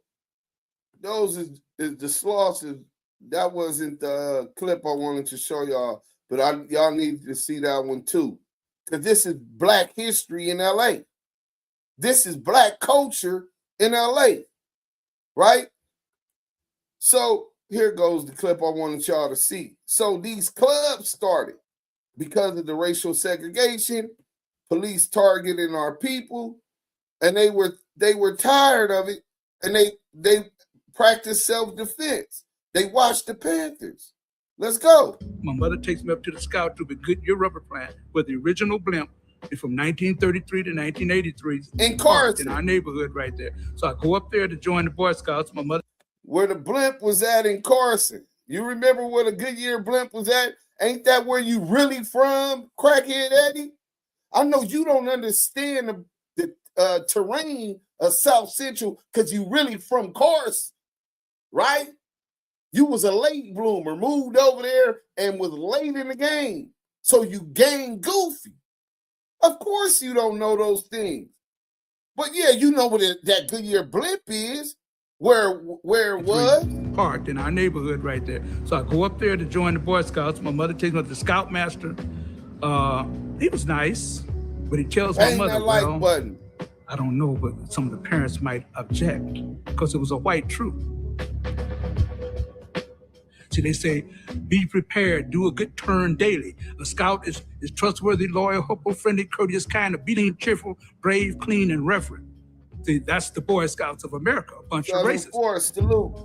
those is the slosses. That wasn't the clip I wanted to show y'all, but y'all need to see that one too. Because this is Black history in LA. This is Black culture in LA, right? So here goes the clip I wanted y'all to see. So these clubs started because of the racial segregation, police targeting our people, and they were tired of it, and they practiced self-defense. They watched the Panthers. Let's go. My mother takes me up to the Scout Troop at Goodyear Rubber Plant, where the original blimp is from 1933 to 1983. In Carson. In our neighborhood right there. So I go up there to join the Boy Scouts. My mother. Where the blimp was at in Carson. You remember where the Goodyear blimp was at? Ain't that where you really from, Crackhead Eddie? I know you don't understand the terrain of South Central because you really from Carson, right? You was a late bloomer, moved over there and was late in the game. So you gang goofy. Of course you don't know those things. But yeah, you know what that Goodyear blimp is, where it was. Parked in our neighborhood right there. So I go up there to join the Boy Scouts. My mother takes me up to the Scoutmaster. He was nice, but he tells my mother, that like button. I don't know, but some of the parents might object because it was a white troop. See, they say, be prepared, do a good turn daily. A scout is trustworthy, loyal, hopeful, friendly, courteous, kind, obedient, cheerful, brave, clean, and reverent. See, that's the Boy Scouts of America, a bunch of racists. Forest, salute.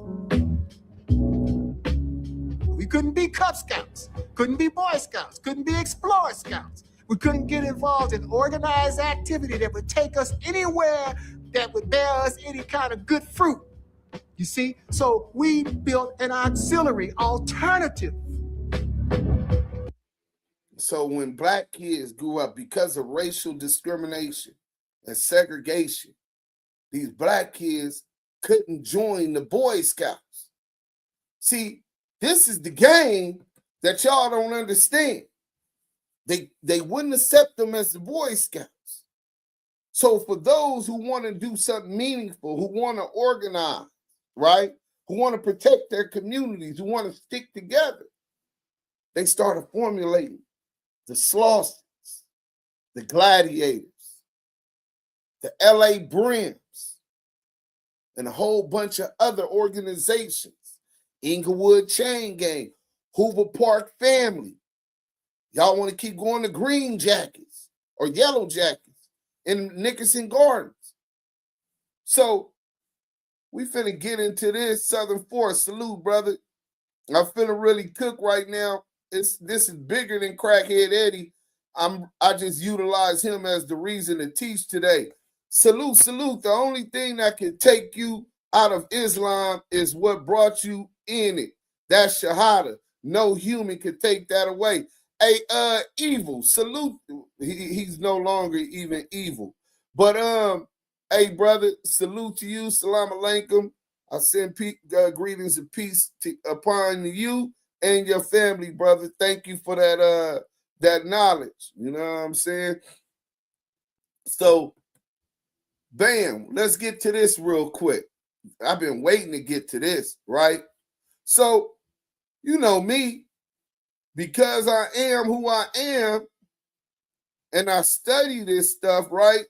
We couldn't be Cub Scouts, couldn't be Boy Scouts, couldn't be Explorer Scouts. We couldn't get involved in organized activity that would take us anywhere that would bear us any kind of good fruit. You see? So we built an auxiliary alternative. So when Black kids grew up because of racial discrimination and segregation, these Black kids couldn't join the Boy Scouts. See, this is the game that y'all don't understand. They wouldn't accept them as the Boy Scouts. So for those who want to do something meaningful, who want to organize, right? Who want to protect their communities, who want to stick together, they started formulating the Slossons, the Gladiators, the LA Brims, and a whole bunch of other organizations. Inglewood Chain Gang, Hoover Park Family. Y'all want to keep going to Green Jackets or Yellow Jackets in Nickerson Gardens. So we finna get into this. Southern Force, salute, brother. I'm finna really cook right now. This is bigger than Crackhead Eddie. I just utilize him as the reason to teach today. Salute. The only thing that can take you out of Islam is what brought you in it. That's Shahada. No human can take that away. Hey, evil. Salute. He's no longer even evil. But hey, brother, salute to you. Salam alaikum. I send greetings and peace upon you and your family, brother. Thank you for that knowledge. You know what I'm saying? So, bam, let's get to this real quick. I've been waiting to get to this, right? So, you know me, because I am who I am, and I study this stuff, right?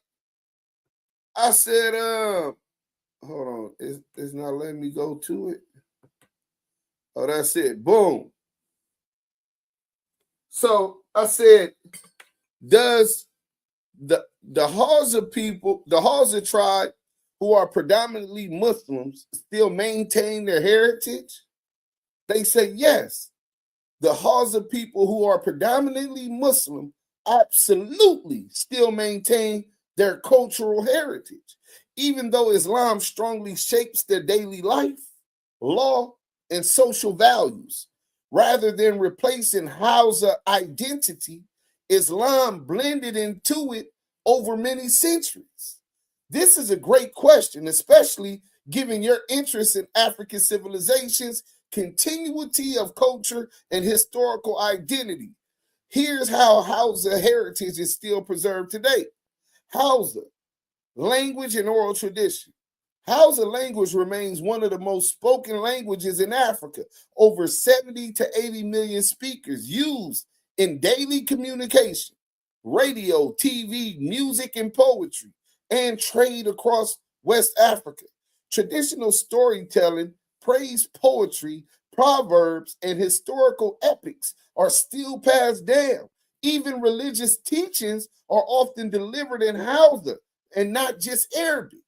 I said, hold on, it's not letting me go to it. Oh, that's it. Boom. So I said, does the Hausa people, the Hausa tribe, who are predominantly Muslims, still maintain their heritage? They say yes. The Hausa people who are predominantly Muslim absolutely still maintain their cultural heritage, even though Islam strongly shapes their daily life, law, and social values. Rather than replacing Hausa identity, Islam blended into it over many centuries. This is a great question, especially given your interest in African civilizations, continuity of culture, and historical identity. Here's how Hausa heritage is still preserved today. Hausa, language and oral tradition. Hausa language remains one of the most spoken languages in Africa. Over 70 to 80 million speakers used in daily communication, radio, TV, music, and poetry, and trade across West Africa. Traditional storytelling, praise poetry, proverbs, and historical epics are still passed down. Even religious teachings are often delivered in Hausa and not just Arabic.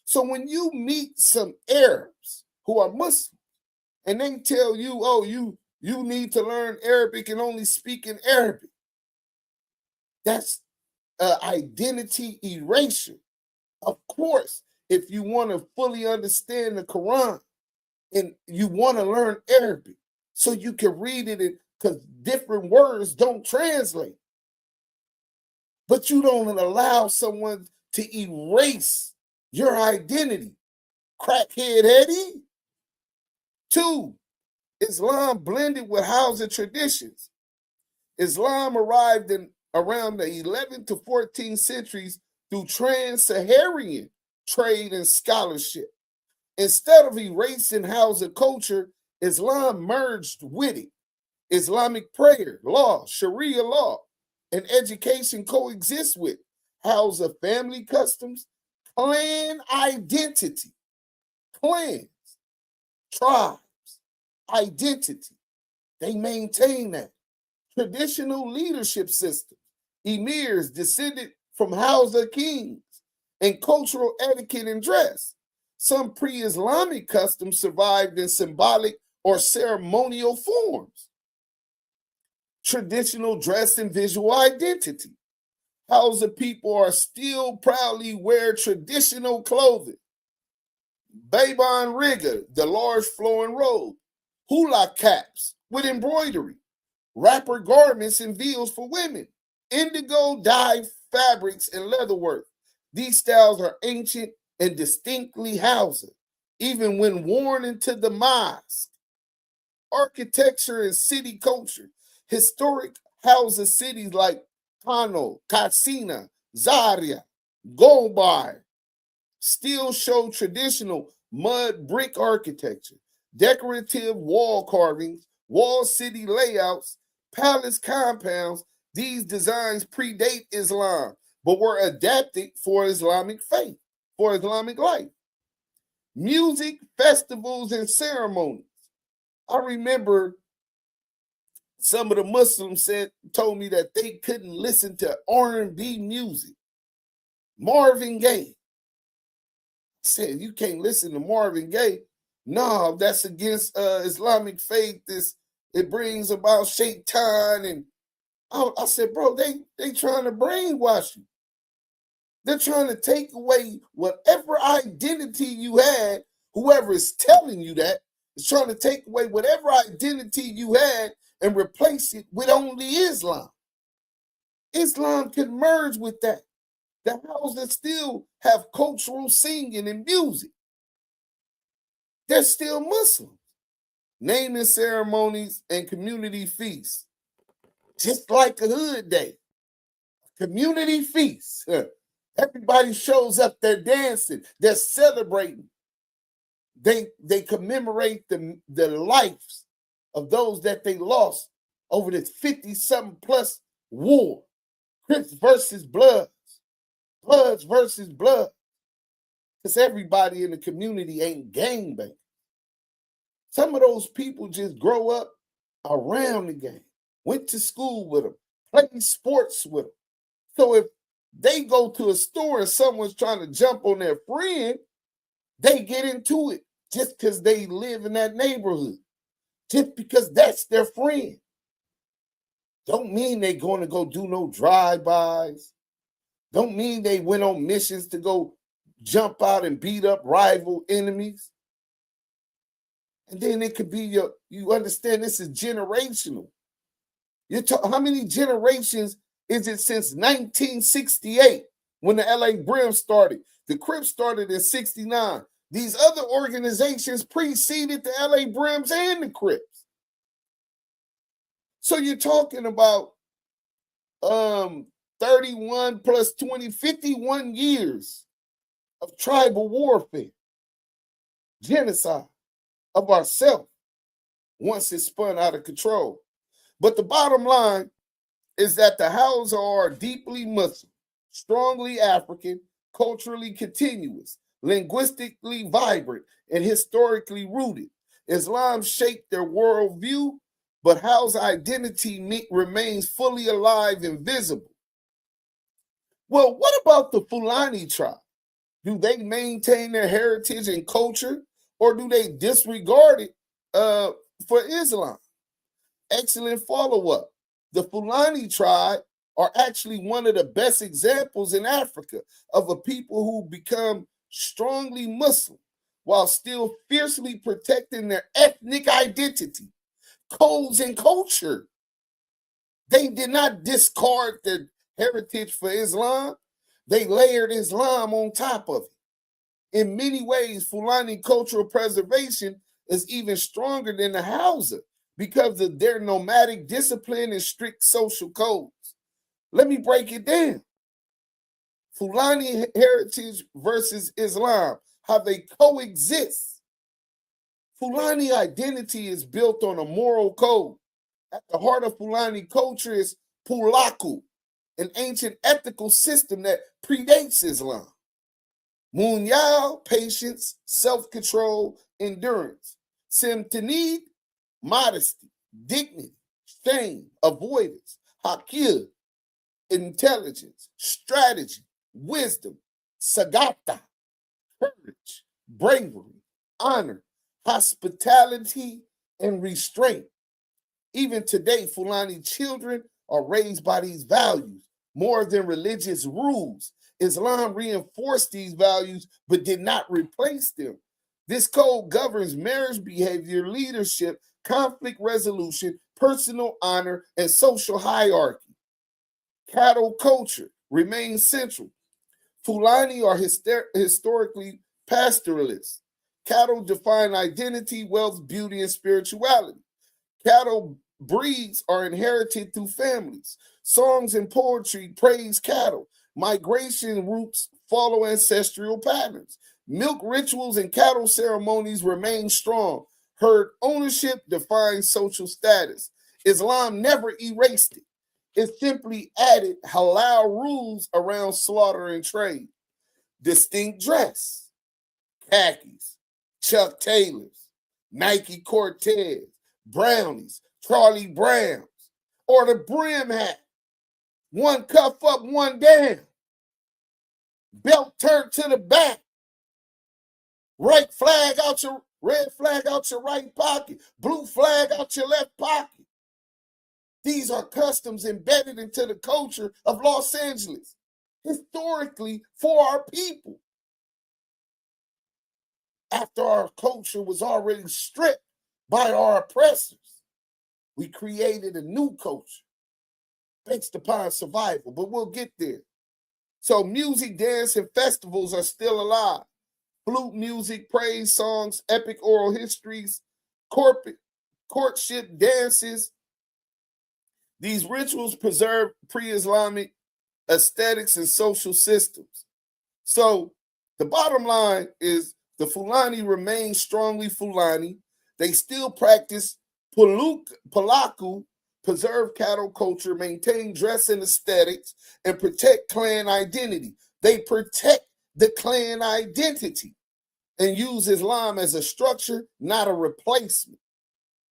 So when you meet some Arabs who are Muslim and they tell you, oh, you need to learn Arabic and only speak in Arabic, that's identity erasure. Of course, if you want to fully understand the Quran and you want to learn Arabic so you can read it, because different words don't translate. But you don't allow someone to erase your identity. Crackhead Eddie. 2, Islam blended with Hausa traditions. Islam arrived in around the 11th to 14th centuries through trans-Saharan trade and scholarship. Instead of erasing Hausa culture, Islam merged with it. Islamic prayer, law, Sharia law, and education coexist with Hausa family customs, clan identity, clans, tribes, identity. They maintain that. Traditional leadership system, emirs descended from Hausa kings, and cultural etiquette and dress. Some pre-Islamic customs survived in symbolic or ceremonial forms. Traditional dress and visual identity. Hausa people are still proudly wear traditional clothing. Baban Riga, the large flowing robe. Hula caps with embroidery. Wrapper garments and veils for women. Indigo dyed fabrics and leatherwork. These styles are ancient and distinctly Hausa, even when worn into the mosque. Architecture and city culture. Historic Hausa cities like Kano, Katsina, Zaria, Gombe still show traditional mud brick architecture, decorative wall carvings, wall city layouts, palace compounds. These designs predate Islam, but were adapted for Islamic faith, for Islamic life. Music, festivals, and ceremonies. I remember some of the Muslims told me that they couldn't listen to R&B music. Marvin Gaye. I said, you can't listen to Marvin Gaye. No, that's against Islamic faith. It brings about shaitan. And I said, bro, they trying to brainwash you. They're trying to take away whatever identity you had. Whoever is telling you that is trying to take away whatever identity you had and replace it with only Islam. Islam can merge with that. The Hausa still have cultural singing and music. They're still Muslims. Naming ceremonies and community feasts. Just like a hood day. Community feasts. Everybody shows up, they're dancing, they're celebrating. They commemorate the lives of those that they lost over this 50-something plus war. Crips versus Bloods. Bloods versus Blood. Because everybody in the community ain't gangbangers. Some of those people just grow up around the gang, went to school with them, played sports with them. So if they go to a store and someone's trying to jump on their friend, they get into it just because they live in that neighborhood, just because that's their friend. Don't mean they're going to go do no drive-bys. Don't mean they went on missions to go jump out and beat up rival enemies. And then it could be you understand this is generational. How many generations is it since 1968 when the LA Brim started? The Crips started in 69. These other organizations preceded the LA Brims and the Crips. So you're talking about 31 plus 20, 51 years of tribal warfare, genocide of ourselves once it's spun out of control. But the bottom line is that the Hausa are deeply Muslim, strongly African, culturally continuous, linguistically vibrant, and historically rooted. Islam shaped their worldview, but Hausa identity remains fully alive and visible. Well, what about the Fulani tribe? Do they maintain their heritage and culture, or do they disregard it for Islam? Excellent follow-up. The Fulani tribe are actually one of the best examples in Africa of a people who become strongly Muslim while still fiercely protecting their ethnic identity, codes, and culture. They did not discard their heritage for Islam. They layered Islam on top of it. In many ways, Fulani cultural preservation is even stronger than the Hausa because of their nomadic discipline and strict social codes. Let me break it down. Fulani heritage versus Islam, how they coexist. Fulani identity is built on a moral code. At the heart of Fulani culture is Pulaku, an ancient ethical system that predates Islam. Munyao, patience, self-control, endurance. Simtanid, modesty, dignity, shame, avoidance. Hakir, intelligence, strategy, wisdom. Sagata, courage, bravery, honor, hospitality, and restraint. Even today, Fulani children are raised by these values more than religious rules. Islam reinforced these values but did not replace them. This code governs marriage behavior, leadership, conflict resolution, personal honor, and social hierarchy. Cattle culture remains central. Fulani are historically pastoralists. Cattle define identity, wealth, beauty, and spirituality. Cattle breeds are inherited through families. Songs and poetry praise cattle. Migration routes follow ancestral patterns. Milk rituals and cattle ceremonies remain strong. Herd ownership defines social status. Islam never erased it. It simply added halal rules around slaughter and trade. Distinct dress, khakis, Chuck Taylors, Nike Cortez, Brownies, Charlie Browns, or the brim hat. One cuff up, one down. Belt turned to the back. Red flag out your right pocket. Blue flag out your left pocket. These are customs embedded into the culture of Los Angeles, historically for our people. After our culture was already stripped by our oppressors, we created a new culture based upon survival, but we'll get there. So music, dance, and festivals are still alive. Flute music, praise songs, epic oral histories, courtship dances. These rituals preserve pre-Islamic aesthetics and social systems. So the bottom line is the Fulani remain strongly Fulani. They still practice Pulaku preserve cattle culture, maintain dress and aesthetics, and protect clan identity. They protect the clan identity and use Islam as a structure, not a replacement,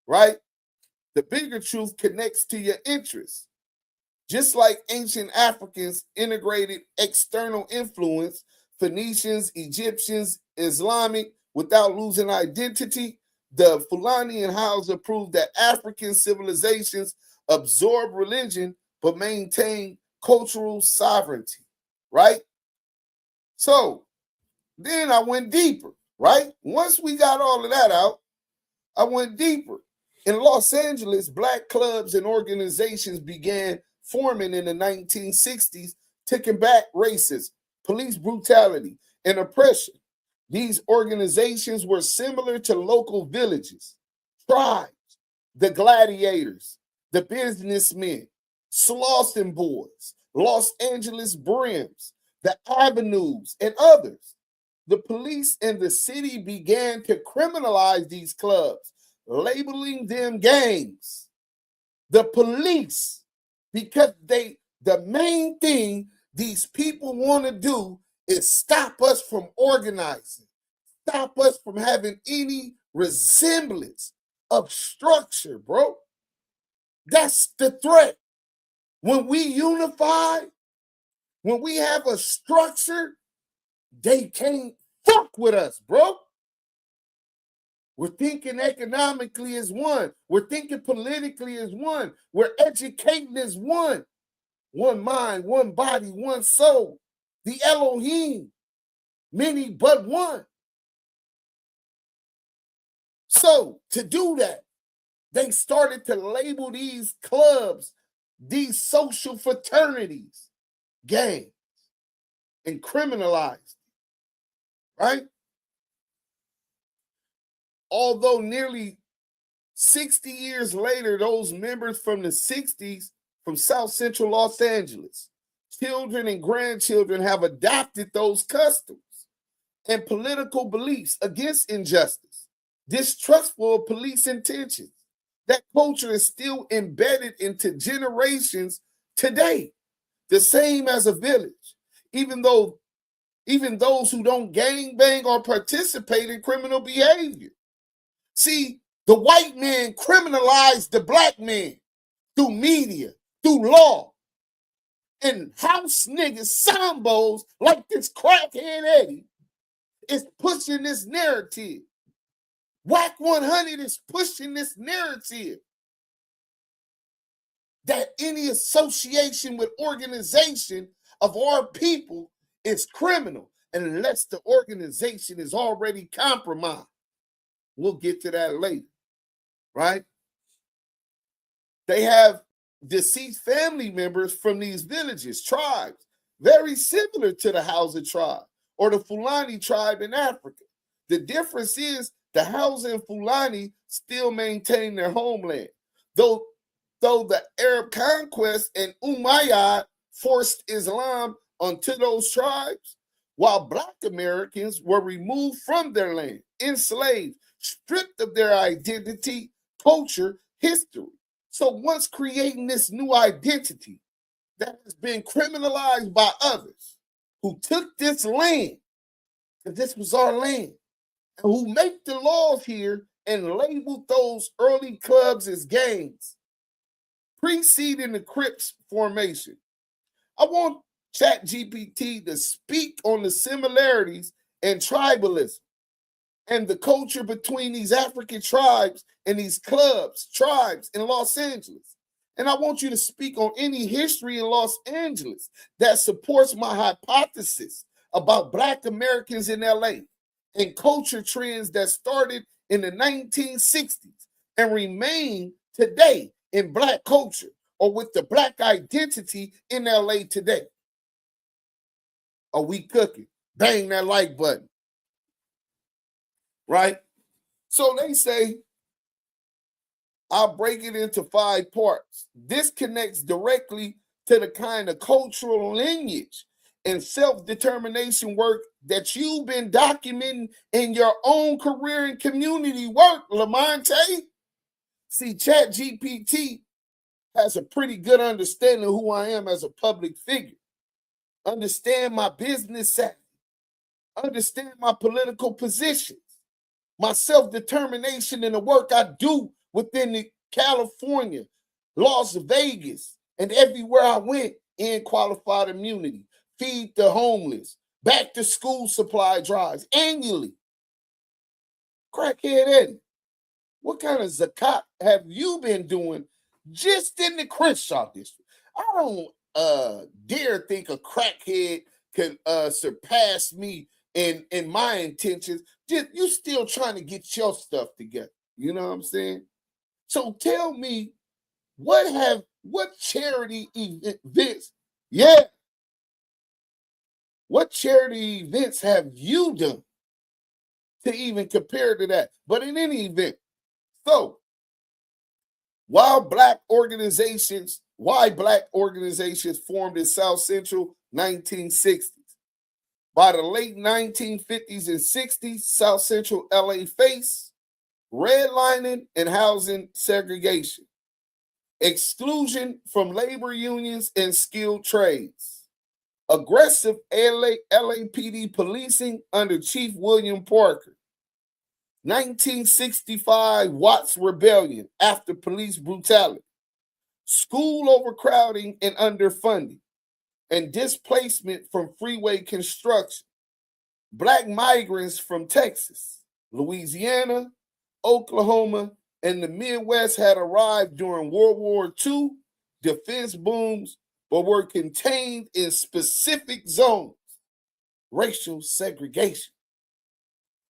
right? The bigger truth connects to your interests. Just like ancient Africans integrated external influence, Phoenicians, Egyptians, Islamic, without losing identity, the Fulani and Hausa proved that African civilizations absorb religion but maintain cultural sovereignty, right? So then I went deeper, right? Once we got all of that out, I went deeper. In Los Angeles, Black clubs and organizations began forming in the 1960s to combat racism, police brutality, and oppression. These organizations were similar to local villages, tribes, the gladiators, the businessmen, Slauson Boys, Los Angeles Brims, the Avenues, and others. The police and the city began to criminalize these clubs, labeling them gangs. The police, because the main thing these people want to do is stop us from organizing, stop us from having any resemblance of structure, bro. That's the threat. When we unify, when we have a structure, they can't fuck with us, bro. We're thinking economically as one. We're thinking politically as one. We're educating as one. One mind, one body, one soul. The Elohim, many but one. So to do that, they started to label these clubs, these social fraternities, gangs, and criminalized, right? Although nearly 60 years later, those members from the 60s from South Central Los Angeles, children and grandchildren have adopted those customs and political beliefs against injustice, distrustful of police intentions. That culture is still embedded into generations today, the same as a village, even those who don't gangbang or participate in criminal behavior. See, the white man criminalized the black man through media, through law. And house niggas, sambos like this crackhead Eddie is pushing this narrative. Whack 100 is pushing this narrative that any association with organization of our people is criminal unless the organization is already compromised. We'll get to that later, right? They have deceased family members from these villages, tribes, very similar to the Hausa tribe or the Fulani tribe in Africa. The difference is the Hausa and Fulani still maintain their homeland, though the Arab conquest and Umayyad forced Islam onto those tribes, while Black Americans were removed from their land, enslaved, stripped of their identity, culture, history. So once creating this new identity that has been criminalized by others who took this land, because this was our land, and who make the laws here and labeled those early clubs as gangs, preceding the Crips formation. I want ChatGPT to speak on the similarities and tribalism and the culture between these African tribes and these clubs, tribes in Los Angeles. And I want you to speak on any history in Los Angeles that supports my hypothesis about Black Americans in LA and culture trends that started in the 1960s and remain today in Black culture or with the Black identity in LA today. Are we cooking? Bang that like button. Right? So they say, I'll break it into 5 parts. This connects directly to the kind of cultural lineage and self-determination work that you've been documenting in your own career and community work, Lamonte. See, ChatGPT has a pretty good understanding of who I am as a public figure, understand my business savvy, understand my political positions, my self-determination in the work I do within the California, Las Vegas, and everywhere I went in qualified immunity, feed the homeless, back to school supply drives annually. Crackhead Eddie, what kind of zakat have you been doing just in the Crenshaw district? I don't dare think a crackhead can surpass me in my intentions. Just you still trying to get your stuff together. You know what I'm saying? So tell me, what charity events? Yeah. What charity events have you done to even compare to that? But in any event, so why black organizations formed in South Central 1960s? By the late 1950s and 60s, South Central LA faced redlining and housing segregation, exclusion from labor unions and skilled trades, aggressive LAPD policing under Chief William Parker, 1965 Watts Rebellion after police brutality, school overcrowding and underfunding, and displacement from freeway construction. Black migrants from Texas, Louisiana, Oklahoma, and the Midwest had arrived during World War II defense booms, but were contained in specific zones. Racial segregation.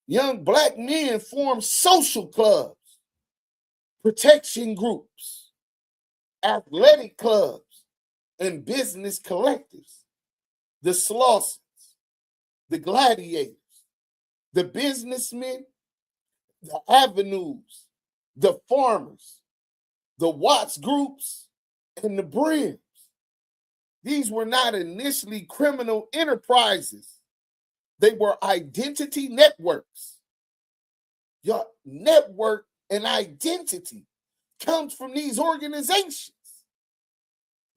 Young black men formed social clubs, protection groups, athletic clubs, and business collectives. The Slossons, the Gladiators, the businessmen, the Avenues, the Farmers, the Watts groups, and the Brims. These were not initially criminal enterprises. They were identity networks. Your network and identity comes from these organizations.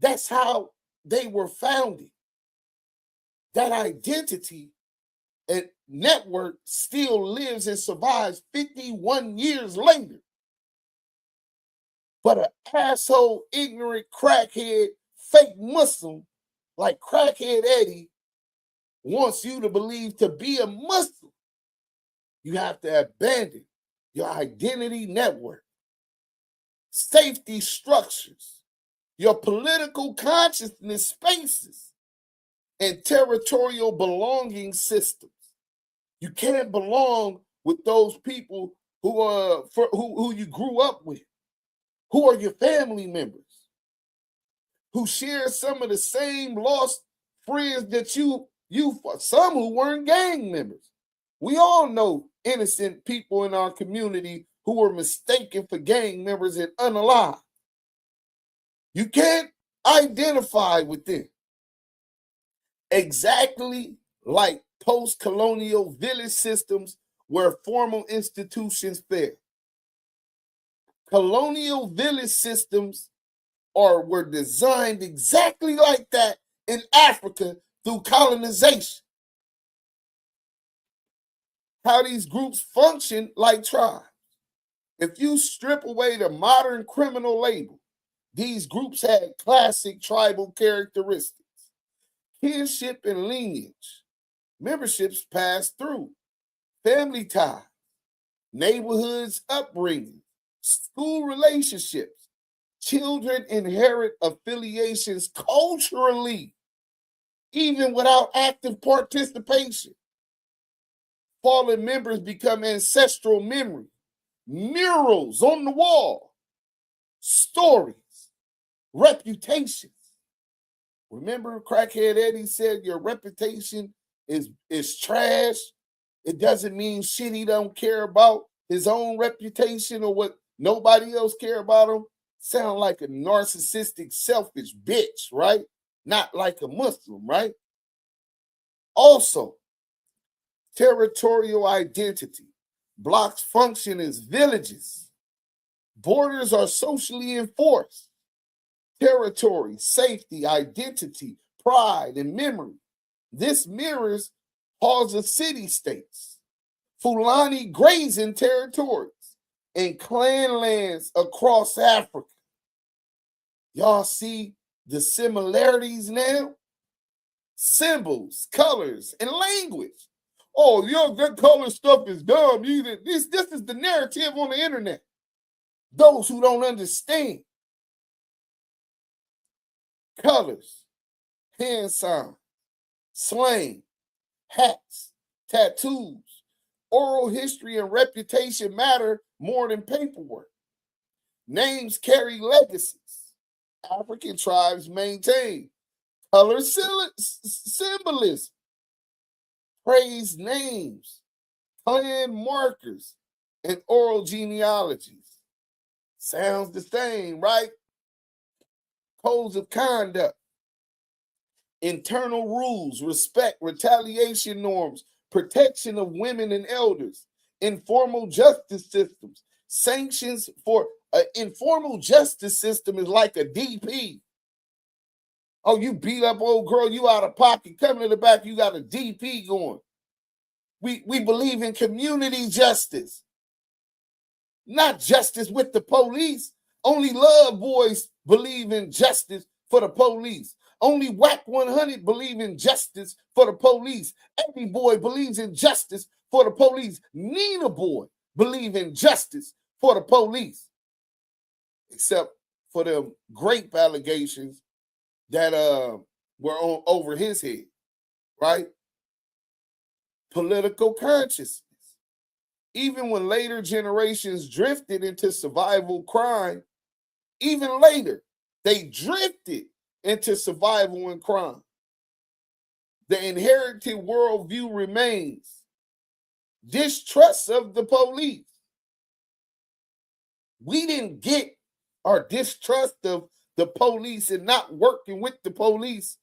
That's how they were founded. That identity and network still lives and survives 51 years later. But an asshole, ignorant, crackhead, fake Muslim like Crackhead Eddie wants you to believe to be a Muslim, you have to abandon your identity network, safety structures, your political consciousness spaces, and territorial belonging systems. You can't belong with those people who you grew up with, who are your family members, who share some of the same lost friends that you some who weren't gang members. We all know innocent people in our community who were mistaken for gang members and unalive. You can't identify with them. Exactly like post-colonial village systems where formal institutions fail. Colonial village systems were designed exactly like that in Africa through colonization. How these groups function like tribes. If you strip away the modern criminal label, these groups had classic tribal characteristics. Kinship and lineage, memberships passed through, family ties, neighborhoods upbringing, school relationships. Children inherit affiliations culturally, even without active participation. Fallen members become ancestral memory, murals on the wall, stories, reputations. Remember, Crackhead Eddie said your reputation is trash. It doesn't mean shit. He don't care about his own reputation or what nobody else care about him. Sound like a narcissistic, selfish bitch, right? Not like a Muslim, right? Also, territorial identity. Blocks function as villages. Borders are socially enforced. territory, safety, identity, pride, and memory. This mirrors Hausa city-states, Fulani grazing territories, and clan lands across Africa. Y'all see the similarities now? Symbols, colors, and language. Oh, that color stuff is dumb. This is the narrative on the internet. Those who don't understand. Colors, hand signs, slang, hats, tattoos, oral history, and reputation matter more than paperwork. Names carry legacies. African tribes maintain color symbolism, praise names, clan markers, and oral genealogies. Sounds the same, right? Codes of conduct, internal rules, respect, retaliation norms, protection of women and elders, informal justice systems, sanctions for an informal justice system is like a DP. Oh, you beat up old girl, you out of pocket, coming to the back, you got a DP going. We believe in community justice, not justice with the police. Only Love Boys believe in justice for the police. Only Whack 100 believe in justice for the police. Every boy believes in justice for the police. Nina Boy believe in justice for the police. Except for the grape allegations that were on over his head, right? Political consciousness. Even when later generations drifted into survival crime, even later, they drifted into survival and crime. The inherited worldview remains distrust of the police. We didn't get our distrust of the police and not working with the police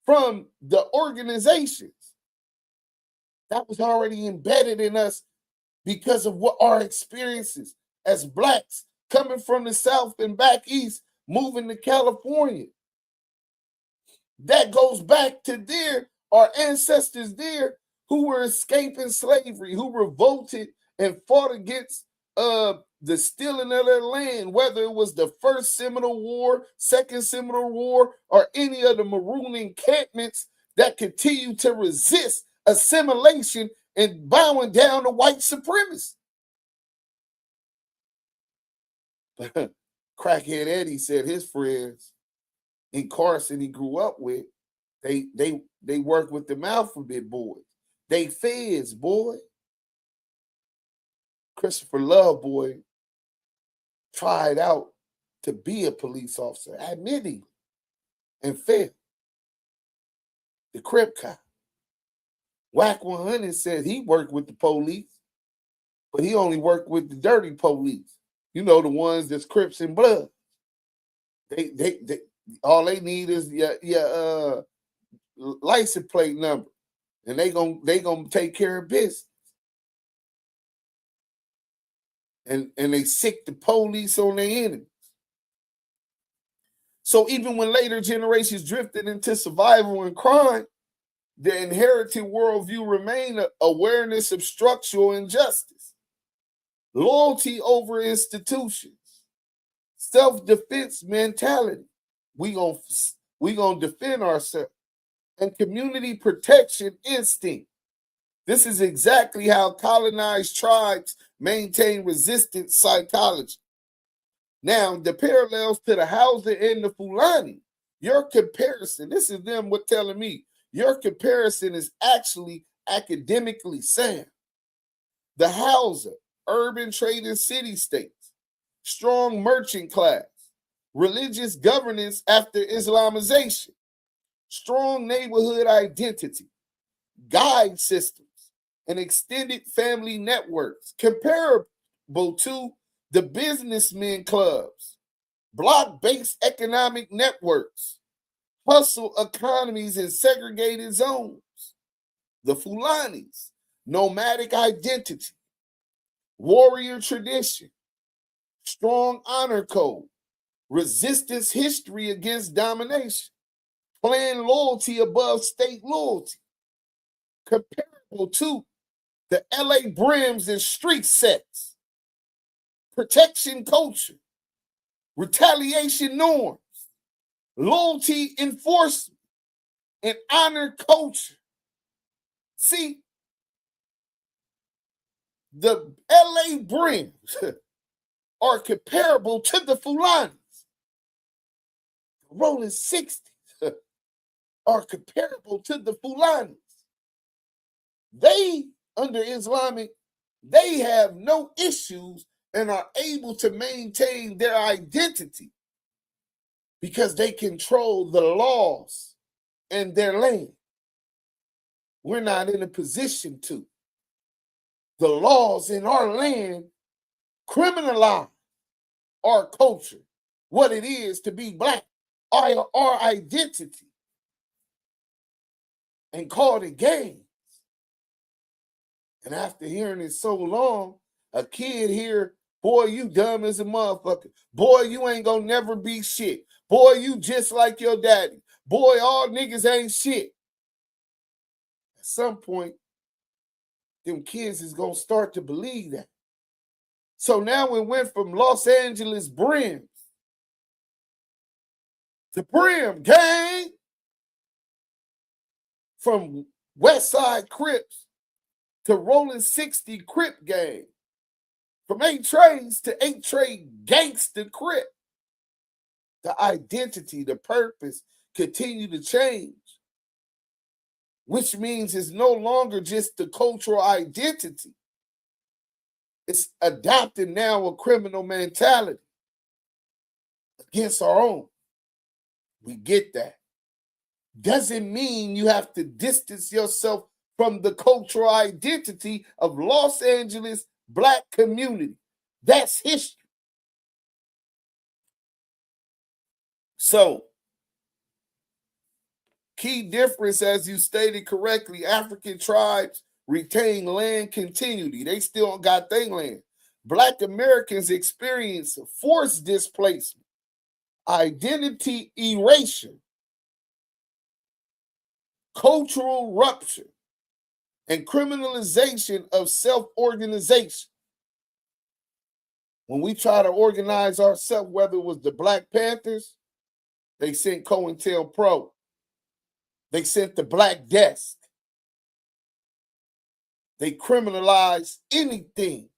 from the organizations. That was already embedded in us because of what our experiences as Blacks coming from the South and back East, moving to California. That goes back to our ancestors there who were escaping slavery, who revolted and fought against the stealing of their land, whether it was the First Seminole War, Second Seminole War, or any of the maroon encampments that continue to resist assimilation and bowing down to white supremacy. Crackhead Eddie said his friends in Carson he grew up with, they work with the alphabet boys. They feds, boy. Christopher Love Boy tried out to be a police officer, admitting, and failed. The Crip cop. Whack 100 said he worked with the police, but he only worked with the dirty police. You know, the ones that's Crips and blood. They all they need is your license plate number, and they gonna take care of business. And they sick the police on their enemies. So even when later generations drifted into survival and crime, the inherited worldview remained awareness of structural injustice, loyalty over institutions, self-defense mentality. We gonna defend ourselves, and community protection instinct. This is exactly how colonized tribes maintain resistance psychology. Now, the parallels to the Hausa and the Fulani, your comparison, this is them what telling me, your comparison is actually academically sound. The Hausa, urban trading city-states, strong merchant class, religious governance after Islamization, strong neighborhood identity, guide systems, and extended family networks comparable to the businessmen clubs, block-based economic networks, hustle economies in segregated zones. The Fulanis, nomadic identity, warrior tradition, strong honor code, resistance history against domination, clan loyalty above state loyalty, comparable to the LA brims and street sets, protection culture, retaliation norms, loyalty enforcement, and honor culture. See, the LA brims are comparable to the Fulanis. The Rolling 60s are comparable to the Fulanis. They, under Islamic, they have no issues and are able to maintain their identity because they control the laws and their land. We're not in a position to. The laws in our land criminalize our culture, what it is to be black, our identity, and call it gangs. And after hearing it so long, a kid here, boy, you dumb as a motherfucker. Boy, you ain't gonna never be shit. Boy, you just like your daddy. Boy, all niggas ain't shit. At some point, them kids is gonna start to believe that. So now we went from Los Angeles brims to Brim gang, from West Side Crips to Rolling 60 Crip gang, from 8 Trays to 8 Tray Gangster Crip. The identity, the purpose continue to change, which means it's no longer just the cultural identity. It's adopting now a criminal mentality against our own. We get that. Doesn't mean you have to distance yourself from the cultural identity of Los Angeles black community. That's history. So, key difference, as you stated correctly, African tribes retain land continuity. They still got their land. Black Americans experience forced displacement, identity erasure, cultural rupture, and criminalization of self-organization. When we try to organize ourselves, whether it was the Black Panthers, they sent COINTELPRO. They sent the Black Desk. They criminalized anything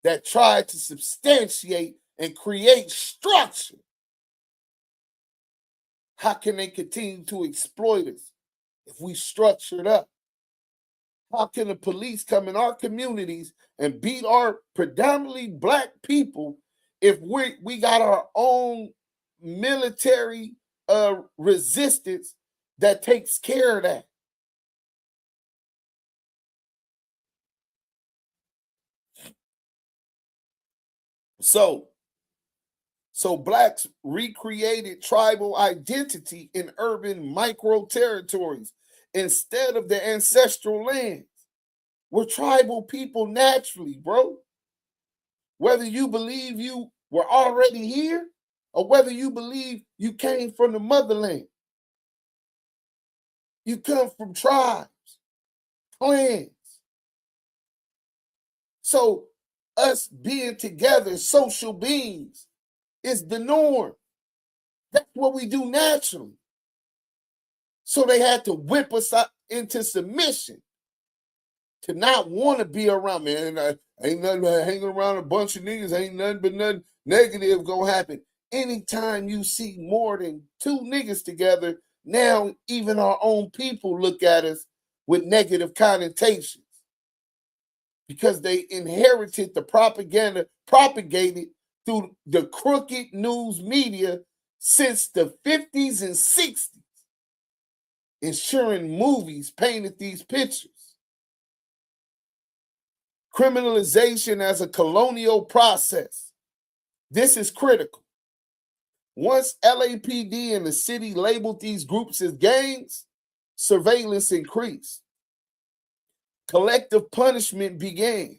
that tried to substantiate and create structure. How can they continue to exploit us if we structured up? How can the police come in our communities and beat our predominantly black people if we got our own military resistance that takes care of that? So blacks recreated tribal identity in urban micro territories instead of their ancestral lands. We're tribal people naturally, bro. Whether you believe you were already here or whether you believe you came from the motherland. You come from tribes, clans. So us being together, social beings, is the norm. That's what we do naturally. So they had to whip us up into submission to not want to be around, man. Ain't nothing hanging around a bunch of niggas, ain't nothing but nothing negative gonna happen. Anytime you see more than 2 niggas together, now even our own people look at us with negative connotations because they inherited the propaganda propagated through the crooked news media since the 50s and 60s, ensuring movies painted these pictures. Criminalization as a colonial process. This is critical. Once LAPD and the city labeled these groups as gangs, surveillance increased. Collective punishment began.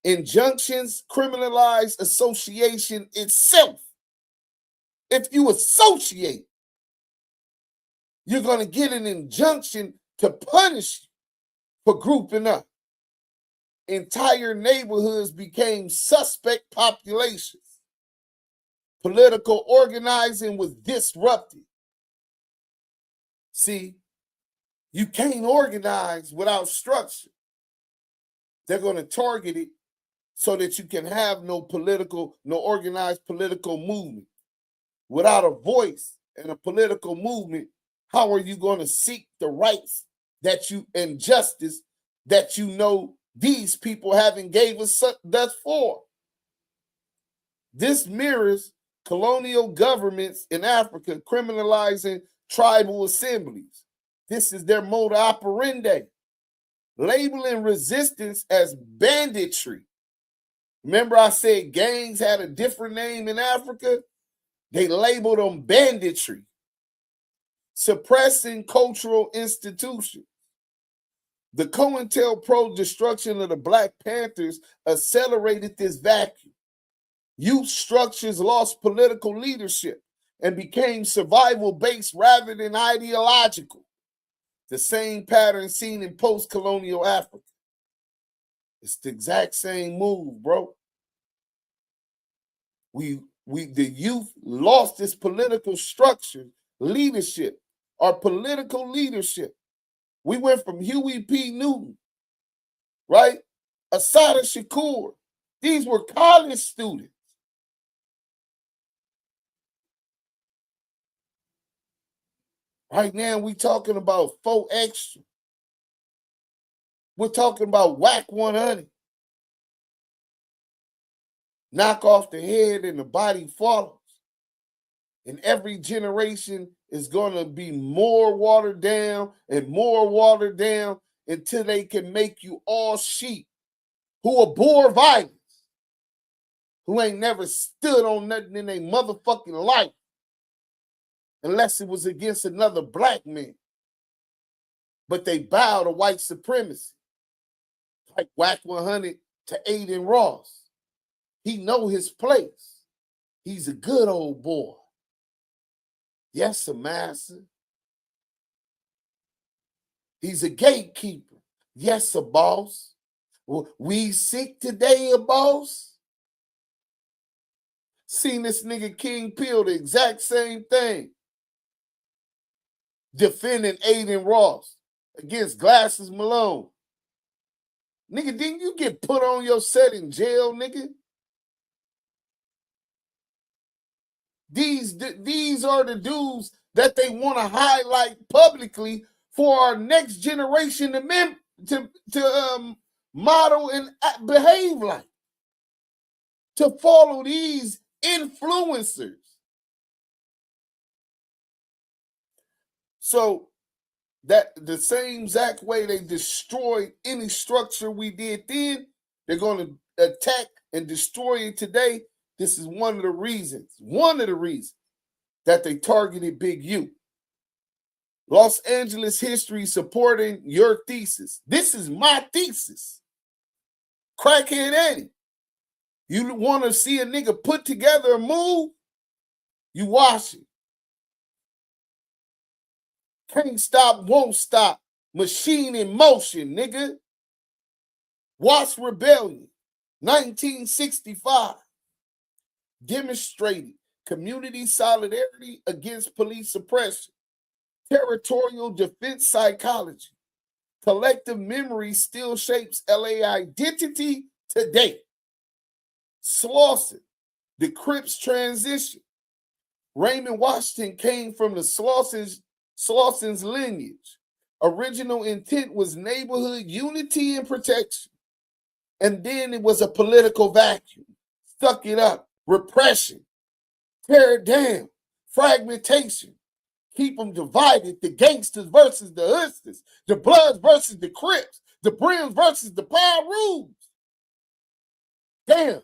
Injunctions criminalized association itself. If you associate, you're going to get an injunction to punish you for grouping up. Entire neighborhoods became suspect populations. Political organizing was disrupted. See, you can't organize without structure. They're going to target it so that you can have no organized political movement. Without a voice and a political movement, how are you going to seek the rights and justice that you know these people haven't gave us thus far? This mirrors colonial governments in Africa criminalizing tribal assemblies. This is their modus operandi, labeling resistance as banditry. Remember I said gangs had a different name in Africa? They labeled them banditry. Suppressing cultural institutions. The COINTELPRO destruction of the Black Panthers accelerated this vacuum. Youth structures lost political leadership and became survival-based rather than ideological. The same pattern seen in post-colonial Africa. It's the exact same move, bro. The youth lost its political structure, leadership, our political leadership. We went from Huey P. Newton, right? Assata Shakur. These were college students. Right now, we talking about 4 extra. We're talking about whack 100. Knock off the head and the body follows. And every generation is going to be more watered down and more watered down until they can make you all sheep who abhor violence, who ain't never stood on nothing in their motherfucking life unless it was against another black man. But they bow to white supremacy, like Whack 100 to Aiden Ross. He know his place. He's a good old boy. Yes, sir, master. He's a gatekeeper. Yes, sir, boss. We sick today, boss? Seen this nigga King Peel the exact same thing. Defending Aiden Ross against Glasses Malone. Nigga, didn't you get put on your set in jail, nigga? These are the dudes that they want to highlight publicly for our next generation to model and behave like, to follow these influencers. So that the same exact way they destroyed any structure we did then, they're going to attack and destroy it today. This is one of the reasons that they targeted Big U. Los Angeles history supporting your thesis. This is my thesis. Crackhead Eddie. You want to see a nigga put together a move? You watch it. Can't stop, won't stop. Machine in motion, nigga. Watch Rebellion. 1965. Demonstrated community solidarity against police suppression, territorial defense psychology, collective memory still shapes LA identity today. Slauson, the Crips transition. Raymond Washington came from the Slauson's lineage. Original intent was neighborhood unity and protection. And then it was a political vacuum. Stuck it up. Repression, tear it down, fragmentation, keep them divided, the gangsters versus the hustlers, the Bloods versus the Crips, the Brims versus the Pyrus. Damn.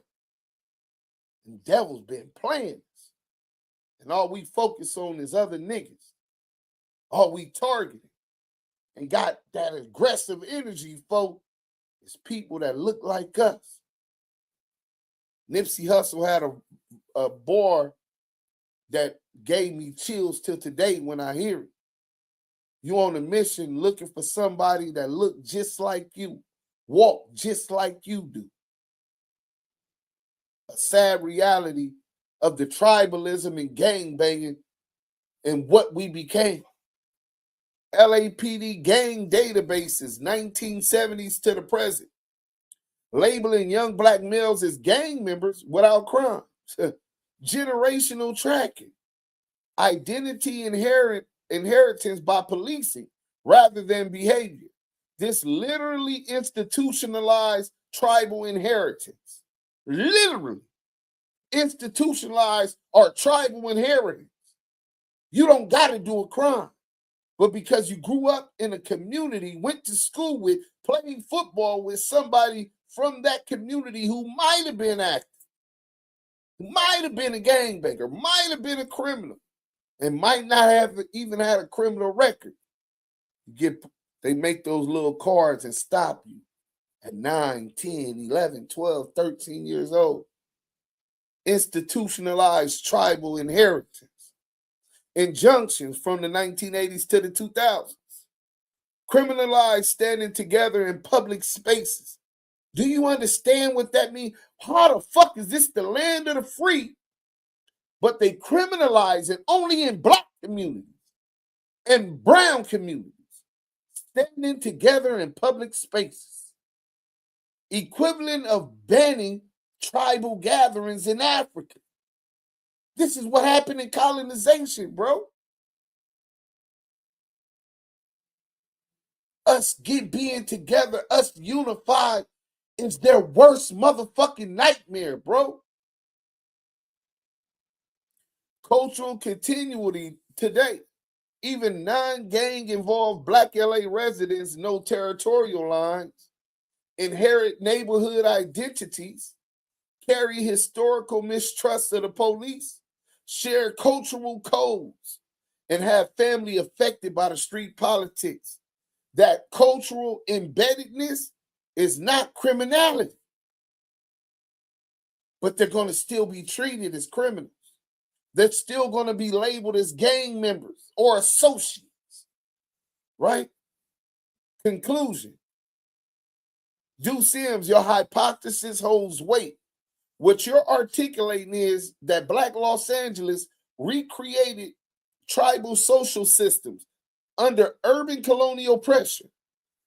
The devil's been playing us. And all we focus on is other niggas. All we targeting and got that aggressive energy for is people that look like us. Nipsey Hussle had a bar that gave me chills till today when I hear it. You on a mission looking for somebody that look just like you, walk just like you do. A sad reality of the tribalism and gangbanging and what we became. LAPD gang databases, 1970s to the present, labeling young black males as gang members without crimes. Generational tracking, identity inheritance by policing rather than behavior. This literally institutionalized tribal inheritance. Literally institutionalized our tribal inheritance. You don't got to do a crime, but because you grew up in a community, went to school with, played football with somebody from that community who might have been active, might have been a gangbanger, might have been a criminal, and might not have even had a criminal record. They make those little cards and stop you at 9, 10, 11, 12, 13 years old. Institutionalized tribal inheritance. Injunctions from the 1980s to the 2000s. Criminalized standing together in public spaces. Do you understand what that means? How the fuck is this the land of the free? But they criminalize it only in black communities and brown communities. Standing together in public spaces. Equivalent of banning tribal gatherings in Africa. This is what happened in colonization, bro. Us being together, us unified, is their worst motherfucking nightmare, bro. Cultural continuity today. Even non-gang involved black LA residents know territorial lines, inherit neighborhood identities, carry historical mistrust of the police, share cultural codes, and have family affected by the street politics. That cultural embeddedness is not criminality, but they're going to still be treated as criminals. They're still going to be labeled as gang members or associates, right? Conclusion. Duse M, your hypothesis holds weight. What you're articulating is that Black Los Angeles recreated tribal social systems under urban colonial pressure,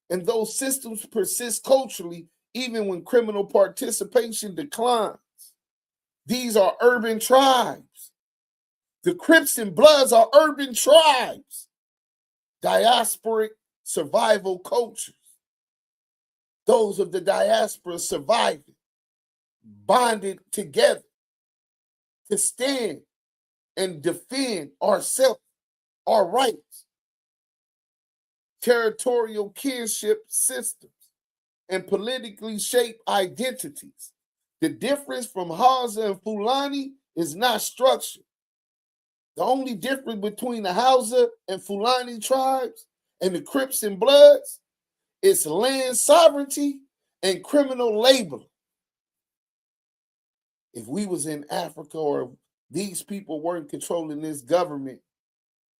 and those systems persist culturally even when criminal participation declines. These are urban tribes. The Crips and Bloods are urban tribes, diasporic survival cultures. Those of the diaspora surviving, bonded together to stand and defend ourselves, our rights, territorial kinship systems, and politically shaped identities. The difference from Hausa and Fulani is not structure. The only difference between the Hausa and Fulani tribes and the Crips and Bloods is land sovereignty and criminal labeling. If we was in Africa or these people weren't controlling this government,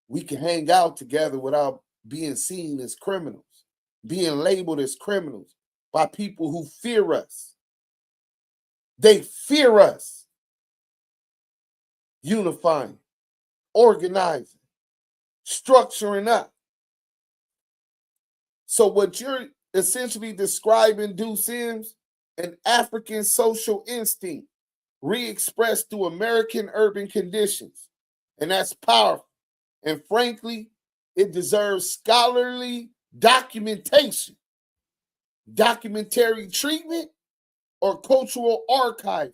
we can hang out together without being seen as criminals, being labeled as criminals by people who fear us. They fear us. Unifying, organizing, structuring up. So what you're essentially describing, Duse M, an African social instinct re-expressed through American urban conditions. And that's powerful. And frankly, it deserves scholarly documentation, documentary treatment, or cultural archiving,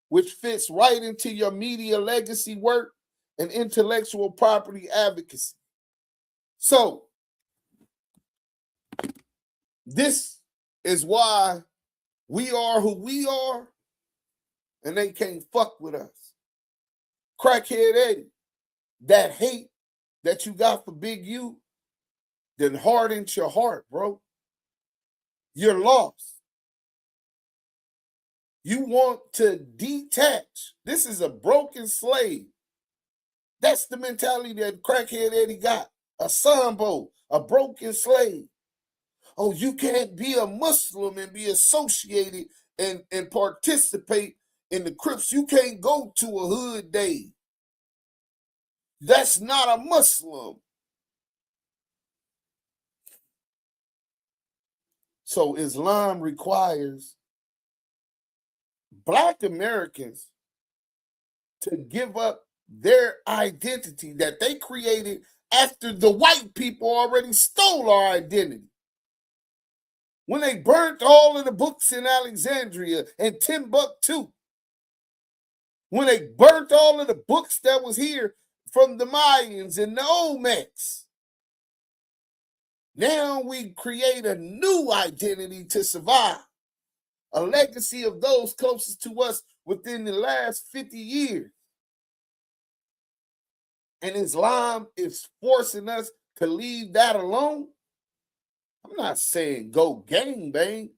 which fits right into your media legacy work and intellectual property advocacy. So, this is why we are who we are, and they can't fuck with us. Crackhead Eddie, that hate that you got for Big U, then hardens your heart, bro. You're lost. You want to detach. This is a broken slave That's the mentality that crackhead Eddie got. A sambo, a broken slave. Oh, you can't be a Muslim and be associated and participate in the Crips. You can't go to a hood day. That's not a Muslim. So Islam requires Black Americans to give up their identity that they created after the white people already stole our identity. When they burnt all of the books in Alexandria and Timbuktu. When they burnt all of the books that was here from the Mayans and the Olmecs. Now we create a new identity to survive. A legacy of those closest to us within the last 50 years. And Islam is forcing us to leave that alone. I'm not saying go gangbang.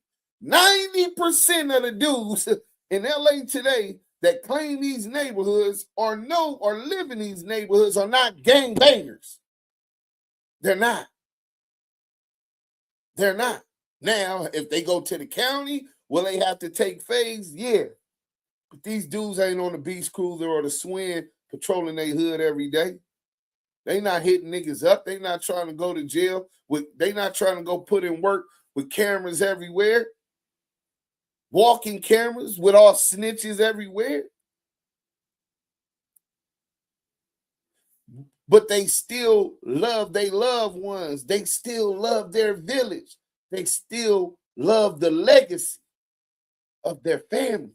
90% of the dudes in LA today that claim these neighborhoods or live in these neighborhoods are not gangbangers. They're not. They're not. Now, if they go to the county, will they have to take phase? Yeah. But these dudes ain't on the beach cruiser or the swing patrolling their hood every day. They not hitting niggas up. They not trying to go to jail. They not trying to go put in work with cameras everywhere. Walking cameras with all snitches everywhere. But they still love their loved ones. They still love their village. They still love the legacy of their family.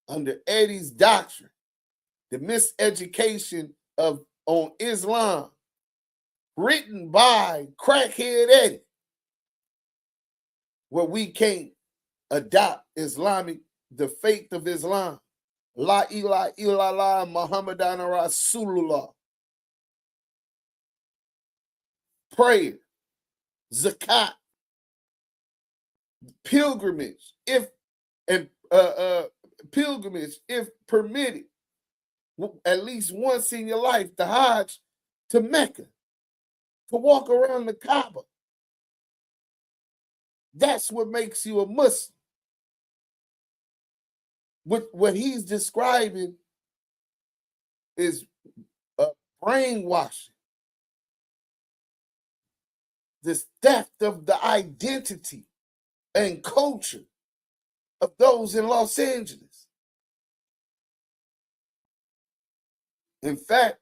Under Eddie's doctrine, the miseducation on Islam, written by crackhead Eddie, where we can't adopt the faith of Islam. La ilaha illallah Muhammadan Rasulullah. Prayer, zakat, pilgrimage, if permitted, at least once in your life, the Hajj to Mecca, to walk around the Kaaba. That's what makes you a Muslim. What he's describing is brainwashing. This theft of the identity and culture of those in Los Angeles. In fact,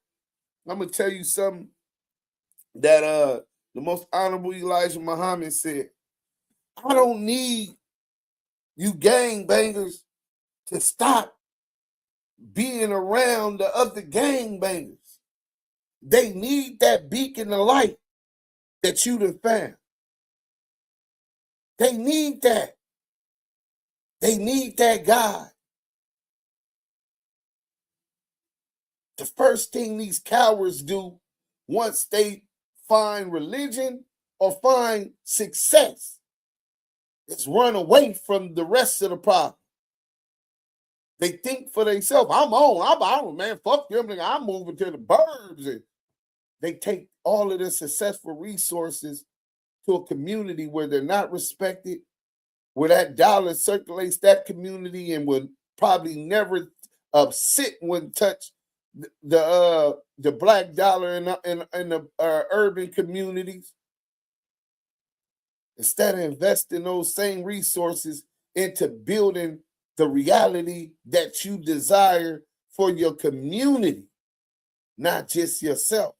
I'm going to tell you something that the most honorable Elijah Muhammad said. I don't need you gangbangers to stop being around the other gangbangers. They need that beacon of light that you done found. They need that. They need that God. The first thing these cowards do once they find religion or find success is run away from the rest of the problem. They think for themselves, I'm on, man, fuck them, nigga, I'm moving to the burbs. And they take all of their successful resources to a community where they're not respected, where that dollar circulates that community and would probably never wouldn't touch the black dollar in the urban communities. Instead of investing those same resources into building the reality that you desire for your community, not just yourself.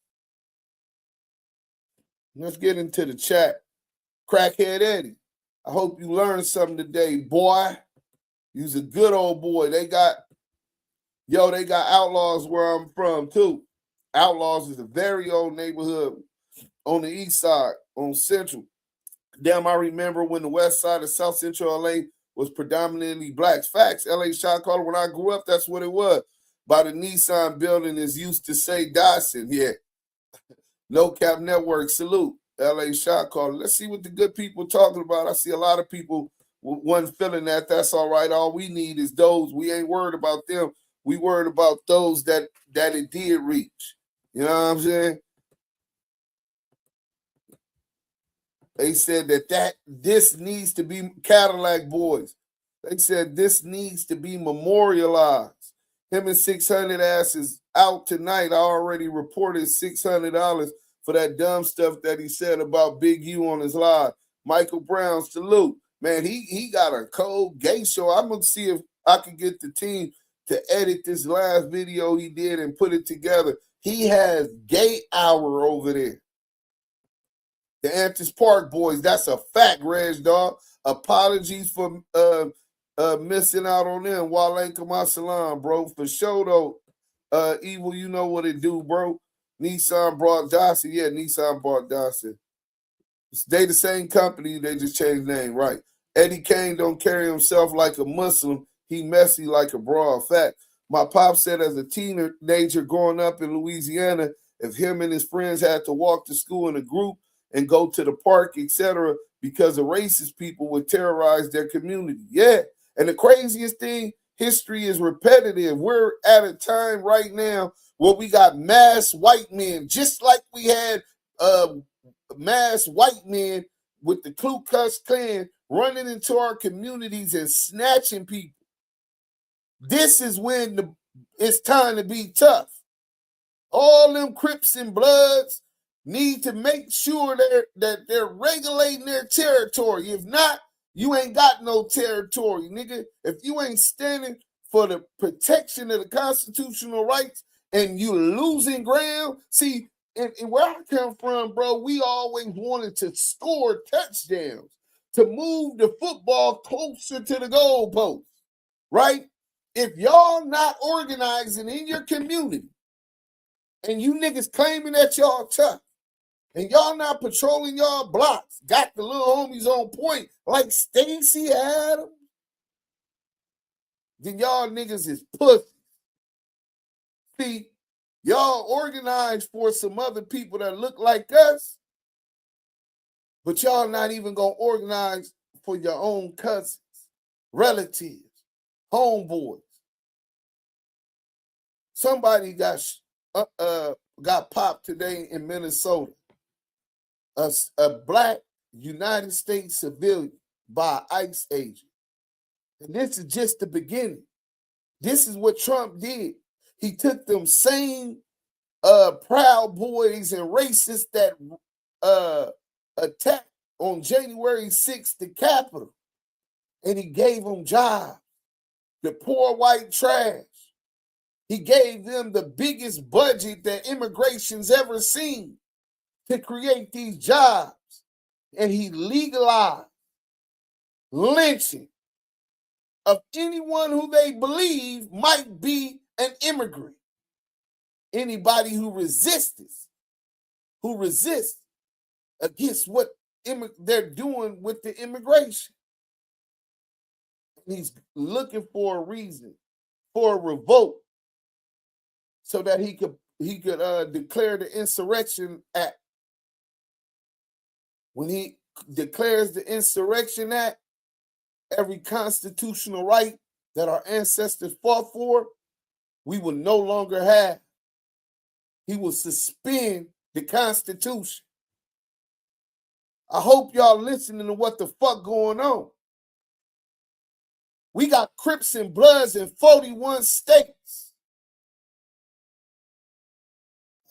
Let's get into the chat. Crackhead Eddie, I hope you learned something today, boy. You's a good old boy. They got Outlaws where I'm from, too. Outlaws is a very old neighborhood on the east side, on Central. Damn, I remember when the west side of South Central LA was predominantly blacks. Facts, LA shot caller, when I grew up, that's what it was. By the Nissan building is used to say Dyson. Yeah. No Cap Network, salute. LA shot caller. Let's see what the good people talking about. I see a lot of people, one feeling that that's all right. All we need is those. We ain't worried about them. We worried about those that it did reach. You know what I'm saying? They said that this needs to be Cadillac Boys. They said this needs to be memorialized. Him and 600 asses out tonight. I already reported $600 for that dumb stuff that he said about Big U on his live. Michael Brown, salute. Man, he got a cold gay show. I'm going to see if I can get the team to edit this last video he did and put it together. He has gay hour over there. The Antis Park Boys, that's a fact, Reg, dog. Apologies for missing out on them. Walaikum assalam, bro. For sure, though. Evil, you know what it do, bro. Nissan brought Dawson. Yeah, Nissan brought Dawson. They the same company. They just changed name, right? Eddie Kane don't carry himself like a Muslim. He messy like a broad. Fact. My pop said as a teenager growing up in Louisiana, if him and his friends had to walk to school in a group and go to the park, etc., because of racist people would terrorize their community. Yeah. And the craziest thing, history is repetitive. We're at a time right now where we got mass white men, just like we had mass white men with the Ku Klux Klan running into our communities and snatching people. This is when it's time to be tough. All them Crips and Bloods need to make sure that they're regulating their territory. If not, you ain't got no territory, nigga. If you ain't standing for the protection of the constitutional rights and you losing ground, see, and where I come from, bro, we always wanted to score touchdowns, to move the football closer to the goalpost, right? If y'all not organizing in your community and you niggas claiming that y'all tough, and y'all not patrolling y'all blocks, got the little homies on point like Stacey Adams, then y'all niggas is pussy. See, y'all organized for some other people that look like us, but y'all not even gonna organize for your own cousins, relatives, homeboys. Somebody got popped today in Minnesota. A black United States civilian by an ICE agent. And this is just the beginning. This is what Trump did. He took them same Proud Boys and racists that attacked on January 6th the Capitol, and he gave them jobs. The poor white trash. He gave them the biggest budget that immigration's ever seen to create these jobs, and he legalized lynching of anyone who they believe might be an immigrant. Anybody who resists against what they're doing with the immigration. And he's looking for a reason, for a revolt, so that he could declare the Insurrection Act. When he declares the Insurrection Act, every constitutional right that our ancestors fought for, we will no longer have. He will suspend the Constitution. I hope y'all listening to what the fuck going on. We got Crips and Bloods in 41 states.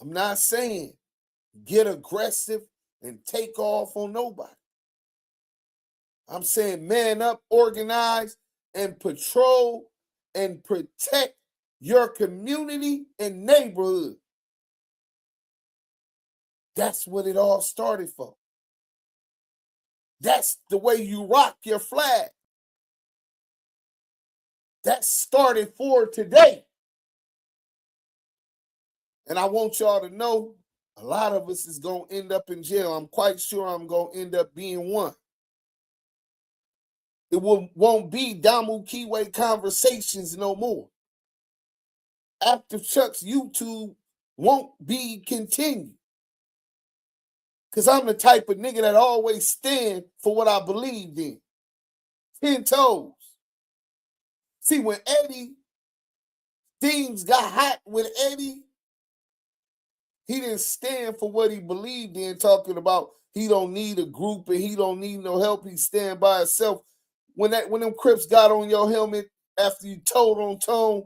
I'm not saying get aggressive and take off on nobody. I'm saying man up, organize, and patrol and protect your community and neighborhood. That's what it all started for. That's the way you rock your flag. That started for today. And I want y'all to know a lot of us is going to end up in jail. I'm quite sure I'm going to end up being one. It won't be DAMU KIWE Conversations no more. After Chuck's YouTube won't be continued. Because I'm the type of nigga that always stand for what I believed in. 10 toes. See, when Eddie things got hot with Eddie, he didn't stand for what he believed in, talking about he don't need a group and he don't need no help. He stand by himself. When them Crips got on your helmet after you told on tone,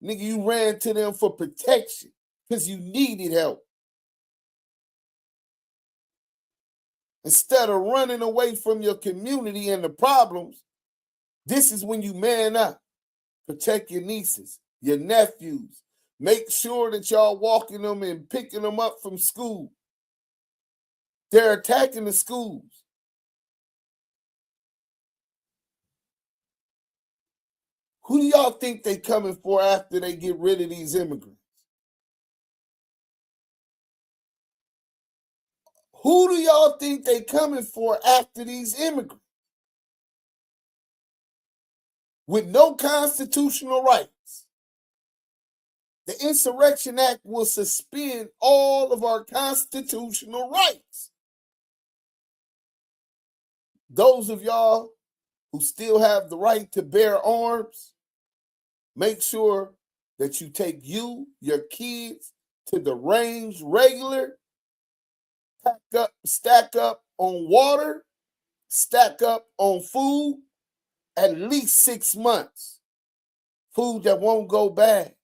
nigga, you ran to them for protection because you needed help. Instead of running away from your community and the problems, this is when you man up. Protect your nieces, your nephews. Make sure that y'all walking them and picking them up from school. They're attacking the schools. Who do y'all think they coming for after they get rid of these immigrants? Who do y'all think they coming for after these immigrants? With no constitutional rights. The Insurrection Act will suspend all of our constitutional rights. Those of y'all who still have the right to bear arms, make sure that you take your kids to the range regular, stack up on water, stack up on food, at least 6 months. Food that won't go bad.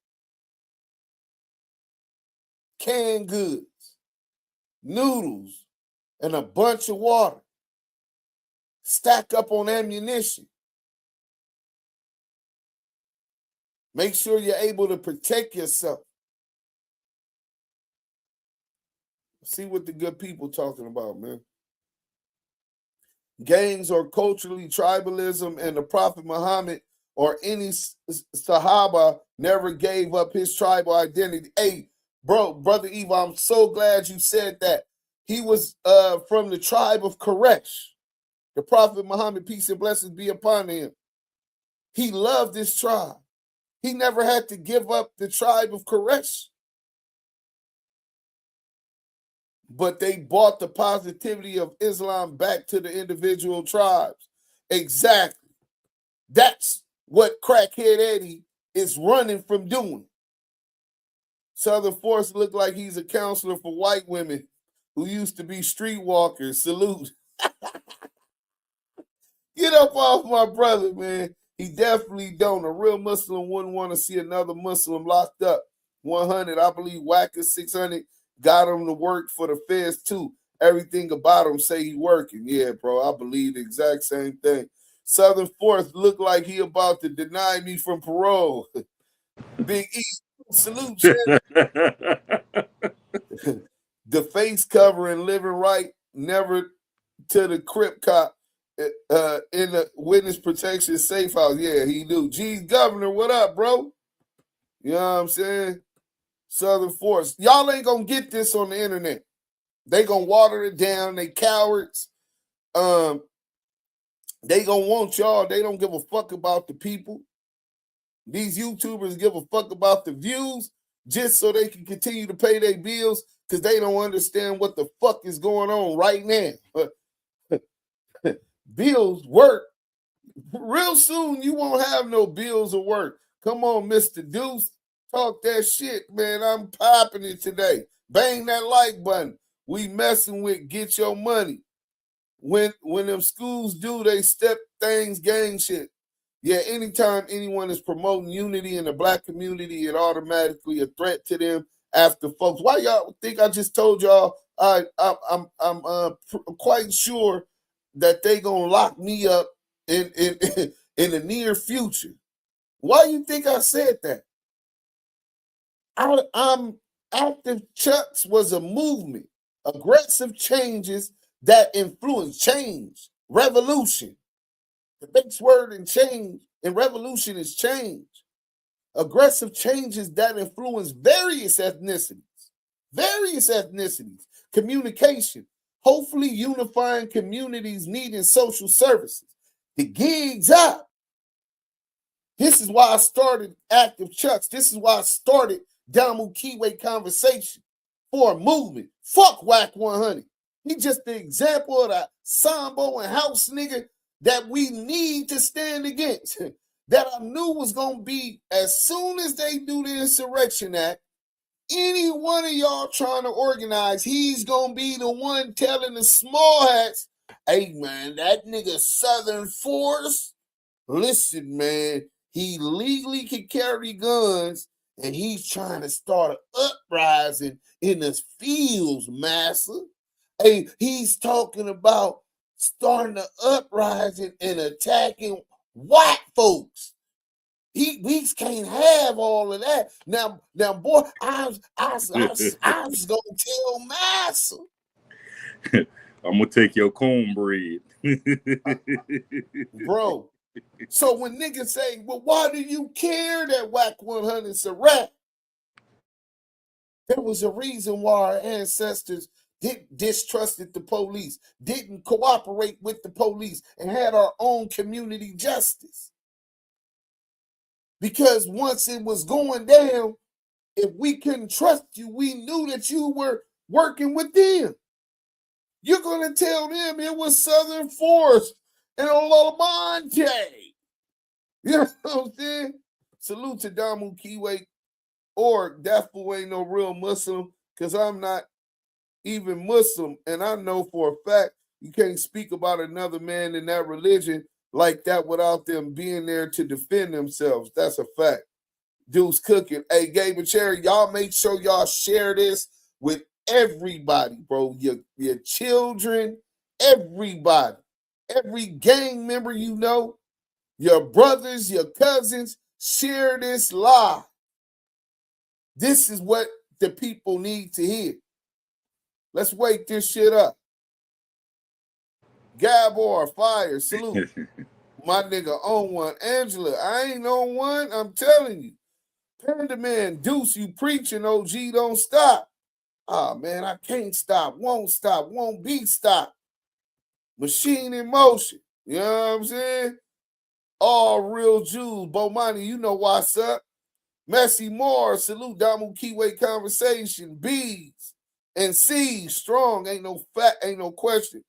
Canned goods, noodles, and a bunch of water. Stack up on ammunition. Make sure you're able to protect yourself. See what the good people talking about, man. Gangs or culturally tribalism, and the Prophet Muhammad or any Sahaba never gave up his tribal identity. Hey, Brother Eva, I'm so glad you said that. He was from the tribe of Quraysh. The Prophet Muhammad, peace and blessings be upon him. He loved this tribe. He never had to give up the tribe of Quraysh. But they brought the positivity of Islam back to the individual tribes. Exactly. That's what Crackhead Eddie is running from doing. Southern Force looked like he's a counselor for white women who used to be streetwalkers. Salute. Get up off my brother, man. He definitely don't. A real Muslim wouldn't want to see another Muslim locked up. 100, I believe Wacker 600 got him to work for the feds too. Everything about him say he working. Yeah, bro, I believe the exact same thing. Southern Force looked like he about to deny me from parole. Big E, salute. The face covering living right, never to the Crip cop in the witness protection safe house. Yeah, he do. G's governor, what up, bro? You know what I'm saying? Southern Force. Y'all ain't gonna get this on the internet. They gonna water it down. They cowards. They gonna want y'all. They don't give a fuck about the people. These YouTubers give a fuck about the views just so they can continue to pay their bills because they don't understand what the fuck is going on right now. Bills work. Real soon, you won't have no bills or work. Come on, Mr. Duse. Talk that shit, man. I'm popping it today. Bang that like button. We messing with Get Your Money. When them schools do, they step things, gang shit. Yeah, anytime anyone is promoting unity in the black community, it automatically a threat to them after folks. Why y'all think I just told y'all I'm quite sure that they gonna lock me up in the near future. Why you think I said that? Active Chucks was a movement, aggressive changes that influence change, revolution. The base word in change and revolution is change. Aggressive changes that influence various ethnicities, communication, hopefully unifying communities needing social services. The gig's up. This is why I started Active Chucks. This is why I started DAMU KIWE Conversations for a movement. Fuck Whack 100. He just the example of the Sambo and House nigga that we need to stand against. that I knew was going to be, as soon as they do the Insurrection Act, any one of y'all trying to organize, he's going to be the one telling the small hats, hey, man, that nigga Southern Force, listen, man, he legally can carry guns, and he's trying to start an uprising in the fields, massa. Hey, he's talking about starting an uprising and attacking white folks. We can't have all of that. Now, boy, I was gonna tell massa. I'm gonna take your cornbread. Bro. So when niggas say, well, why do you care that WAC 100's a rap? There was a reason why our ancestors distrusted the police, didn't cooperate with the police, and had our own community justice. Because once it was going down, if we couldn't trust you, we knew that you were working with them. You're going to tell them it was Southern Force and Olamonte. You know what I'm saying? Salute to DAMU KIWE, or that fool ain't no real Muslim, because I'm not even Muslim, and I know for a fact you can't speak about another man in that religion like that without them being there to defend themselves. That's a fact. Duse cooking. Hey, Gabe and Cherry, y'all make sure y'all share this with everybody, bro. Your children, everybody. Every gang member you know, your brothers, your cousins, share this live. This is what the people need to hear. Let's wake this shit up. Gabor, fire, salute. My nigga on one. Angela, I ain't on one. I'm telling you. Panda Man, Deuce, you preaching, OG, don't stop. Ah, man, I can't stop, won't be stopped. Machine in motion. You know what I'm saying? All real Jews. Bomani, you know what's up. Messi Moore, salute DAMU KIWE Conversation. B's and C's, strong. Ain't no fact, ain't no question.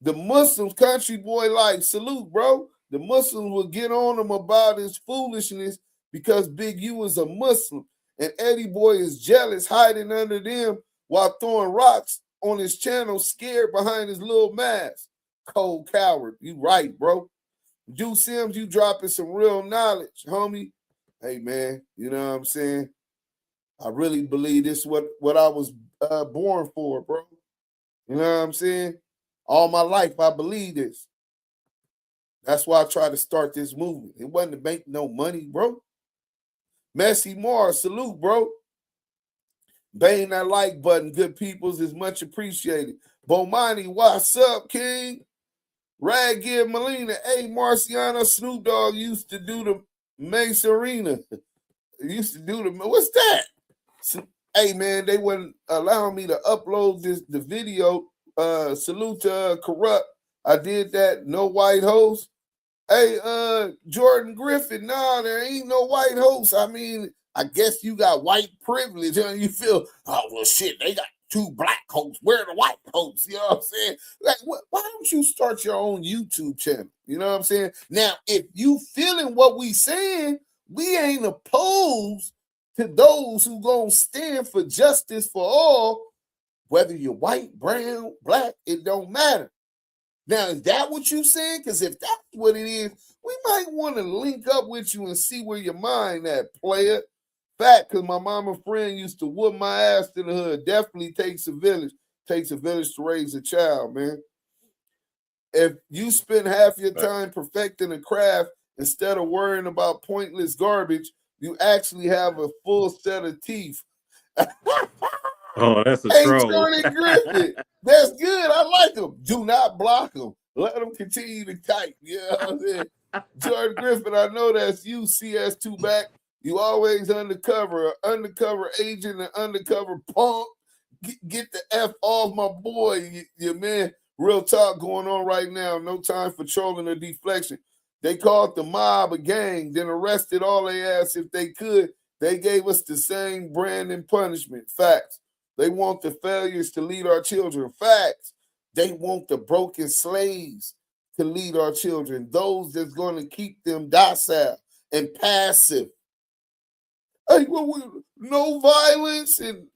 The Muslims, country boy life, salute, bro. The Muslims will get on him about his foolishness because Big U is a Muslim. And Eddie Boy is jealous, hiding under them while throwing rocks on his channel, scared behind his little mask. Cold coward. You right, bro. Duse M, you dropping some real knowledge, homie. Hey, man, you know what I'm saying? I really believe this is what I was born for, bro. You know what I'm saying? All my life, I believe this. That's why I tried to start this movement. It wasn't to make no money, bro. Messi Moore, salute, bro. Bang that like button, good peoples, is much appreciated. Bomani, what's up, King? Raggear Molina, hey, Marciano, Snoop Dogg used to do the Mace Arena. Used to do the, what's that? So, hey, man, they wouldn't allow me to upload the video. Salute to Corrupt. I did that. No white host. Hey, Jordan Griffin. Nah, there ain't no white host. I mean, I guess you got white privilege, and you feel, oh well, shit, they got two black hosts. Where are the white hosts? You know what I'm saying? Like, why don't you start your own YouTube channel? You know what I'm saying? Now, if you feeling what we saying, we ain't opposed to those who gonna stand for justice for all. Whether you're white, brown, black, it don't matter. Now, is that what you saying? Because if that's what it is, we might want to link up with you and see where your mind at, player. Fact, because my mama friend used to whoop my ass to the hood. Definitely takes a village. Takes a village to raise a child, man. If you spend half your time perfecting a craft instead of worrying about pointless garbage, you actually have a full set of teeth. Oh, that's a hey, troll. Jordan Griffin, that's good. I like him. Do not block him. Let him continue to type. You know what I'm saying? Jordan Griffin, I know that's you, CS2 back. You always undercover agent, and undercover punk. Get the F off my boy, your man. Real talk going on right now. No time for trolling or deflection. They called the mob a gang, then arrested all their ass if they could. They gave us the same brand and punishment. Facts. They want the failures to lead our children. Facts. They want the broken slaves to lead our children. Those that's going to keep them docile. and passive. Hey, no violence and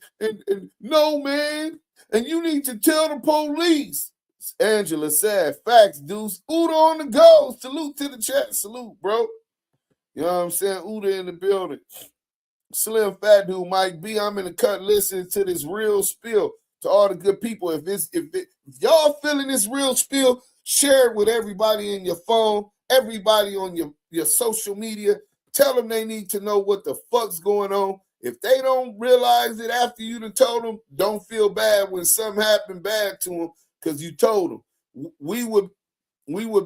no, man. And you need to tell the police. Angela said, facts, Deuce. Uda on the go. Salute to the chat. Salute, bro. You know what I'm saying? Uda in the building. Slim Fat Dude, Mike B. I'm in the cut listening to this real spill. To all the good people, if y'all feeling this real spill, share it with everybody in your phone, everybody on your social media. Tell them they need to know what the fuck's going on. If they don't realize it after you done told them, don't feel bad when something happened bad to them because you told them. We would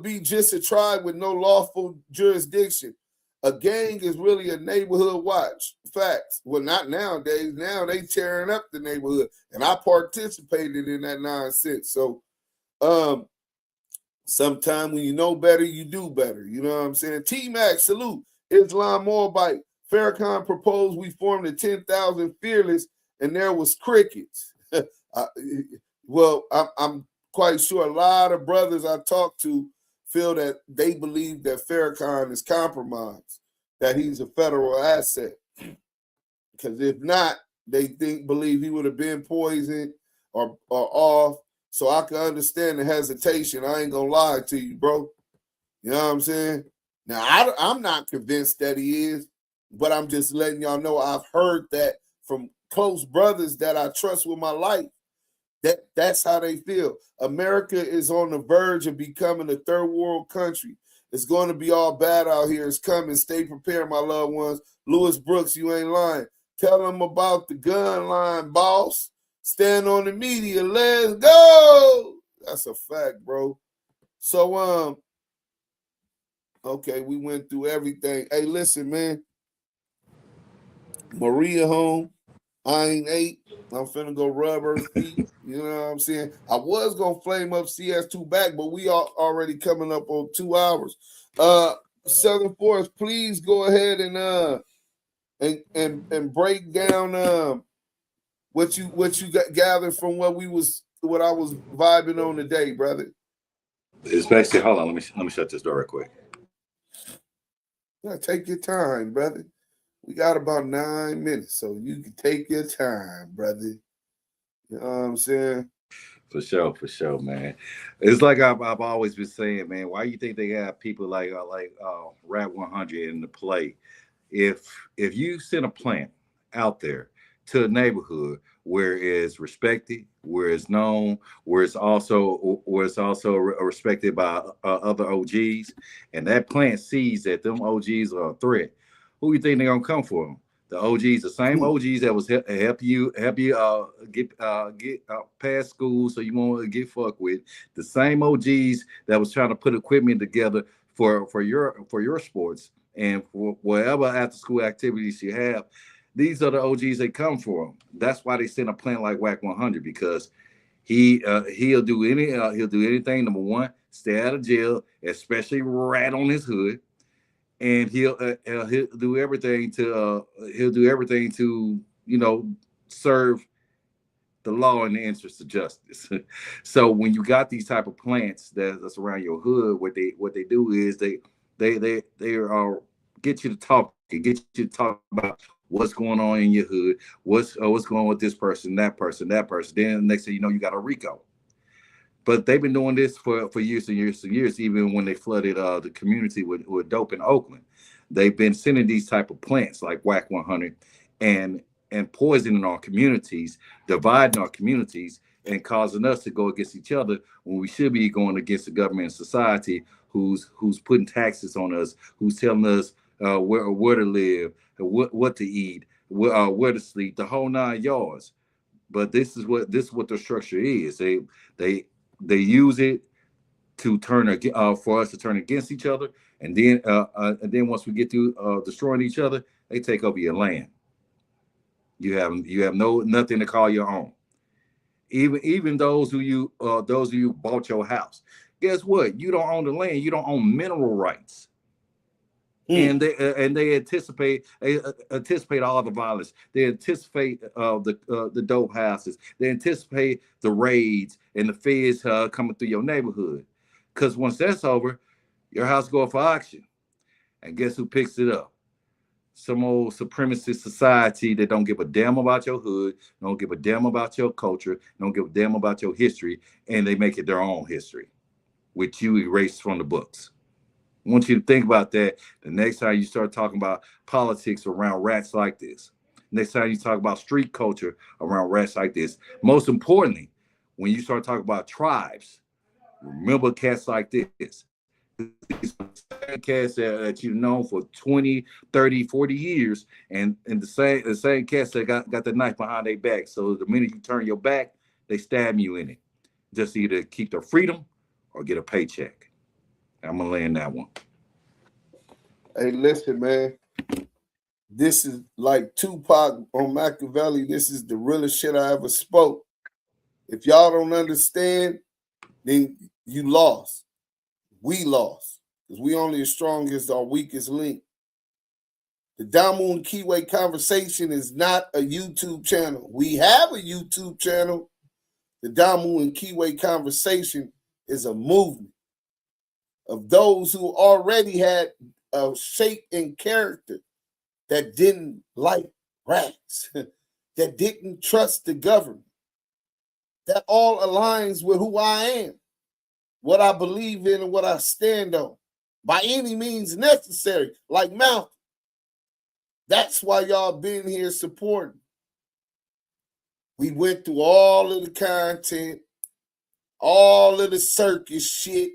be just a tribe with no lawful jurisdiction. A gang is really a neighborhood watch. Facts. Well, not nowadays. Now they tearing up the neighborhood. And I participated in that nonsense. So sometime when you know better, you do better. You know what I'm saying? T-Mac, salute. Islam Moabite. Farrakhan proposed we formed the 10,000 Fearless, and there was crickets. I'm quite sure a lot of brothers I talked to feel that they believe that Farrakhan is compromised, that he's a federal asset. Because if not, they believe he would have been poisoned or off. So I can understand the hesitation. I ain't gonna lie to you, bro. You know what I'm saying? Now, I'm not convinced that he is, but I'm just letting y'all know I've heard that from close brothers that I trust with my life. That's how they feel. America is on the verge of becoming a third world country. It's going to be all bad out here. It's coming. Stay prepared, my loved ones. Lewis Brooks, you ain't lying. Tell them about the gun line, boss. Stand on the media. Let's go. That's a fact, bro. So, okay, we went through everything. Hey, listen, man. Maria home. I ain't ate. I'm finna go rub her feet. You know what I'm saying? I was gonna flame up CS2 back, but we are already coming up on 2 hours. Southern Forest, please go ahead and break down what you got gathered from what I was vibing on today, brother. Especially, hold on, let me shut this door real quick. Yeah, take your time, brother. We got about 9 minutes, so you can take your time, brother. You know what I'm saying? For sure, man. It's like I've always been saying, man. Why you think they have people like Rap 100 in the play? If you send a plant out there to a neighborhood where it's respected, where it's known, where it's also respected by other OGs, and that plant sees that them OGs are a threat, who you think they're gonna come for them? The OGs, the same OGs that was help you get past school so you won't get fucked with. The same OGs that was trying to put equipment together for your sports and for whatever after school activities you have. These are the OGs they come for. That's why they send a plant like Whack 100, because he'll do anything. Number one, stay out of jail, especially rat on his hood. And he'll do everything to serve the law in the interest of justice. So when you got these type of plants that's around your hood, what they do is they get you to talk about what's going on in your hood, what's going on with this person, that person. Then the next thing you know, you got a RICO. But they've been doing this for years and years and years, even when they flooded the community with dope in Oakland. They've been sending these type of plants like Whack 100 and poisoning our communities, dividing our communities, and causing us to go against each other when we should be going against the government and society who's putting taxes on us, who's telling us where to live, what to eat, where to sleep, the whole 9 yards. But this is what the structure is. They use it to for us to turn against each other, and then once we get to destroying each other, they take over your land. You have nothing to call your own. Even those who you bought your house. Guess what? You don't own the land. You don't own mineral rights. And they anticipate all the violence. They anticipate the dope houses. They anticipate the raids and the feds coming through your neighborhood. Because once that's over, your house go up for auction. And guess who picks it up? Some old supremacist society that don't give a damn about your hood, don't give a damn about your culture, don't give a damn about your history, and they make it their own history, which you erase from the books. I want you to think about that the next time you start talking about politics around rats like this. Next time you talk about street culture around rats like this. Most importantly, when you start talking about tribes, remember cats like this. These cats that you've known for 20, 30, 40 years, and the same cats that got the knife behind their back. So the minute you turn your back, they stab you in it. Just either keep their freedom or get a paycheck. I'm gonna land that one. Hey, listen, man. This is like Tupac on Machiavelli. This is the realest shit I ever spoke. If y'all don't understand, then you lost. We lost. Because we only as strong as our weakest link. The DAMU KIWE Conversation is not a YouTube channel. We have a YouTube channel. The DAMU KIWE Conversation is a movement of those who already had a shape and character that didn't like rats, that didn't trust the government. That all aligns with who I am, what I believe in and what I stand on, by any means necessary, like Malcolm. That's why y'all been here supporting. We went through all of the content, all of the circus shit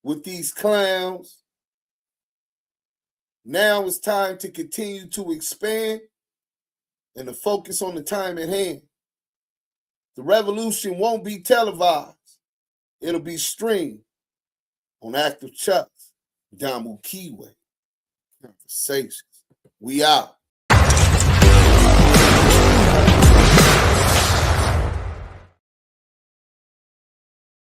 with these clowns. Now it's time to continue to expand and to focus on the time at hand. The revolution won't be televised. It'll be streamed on Active Chucks, DAMU KIWE Conversations. We out.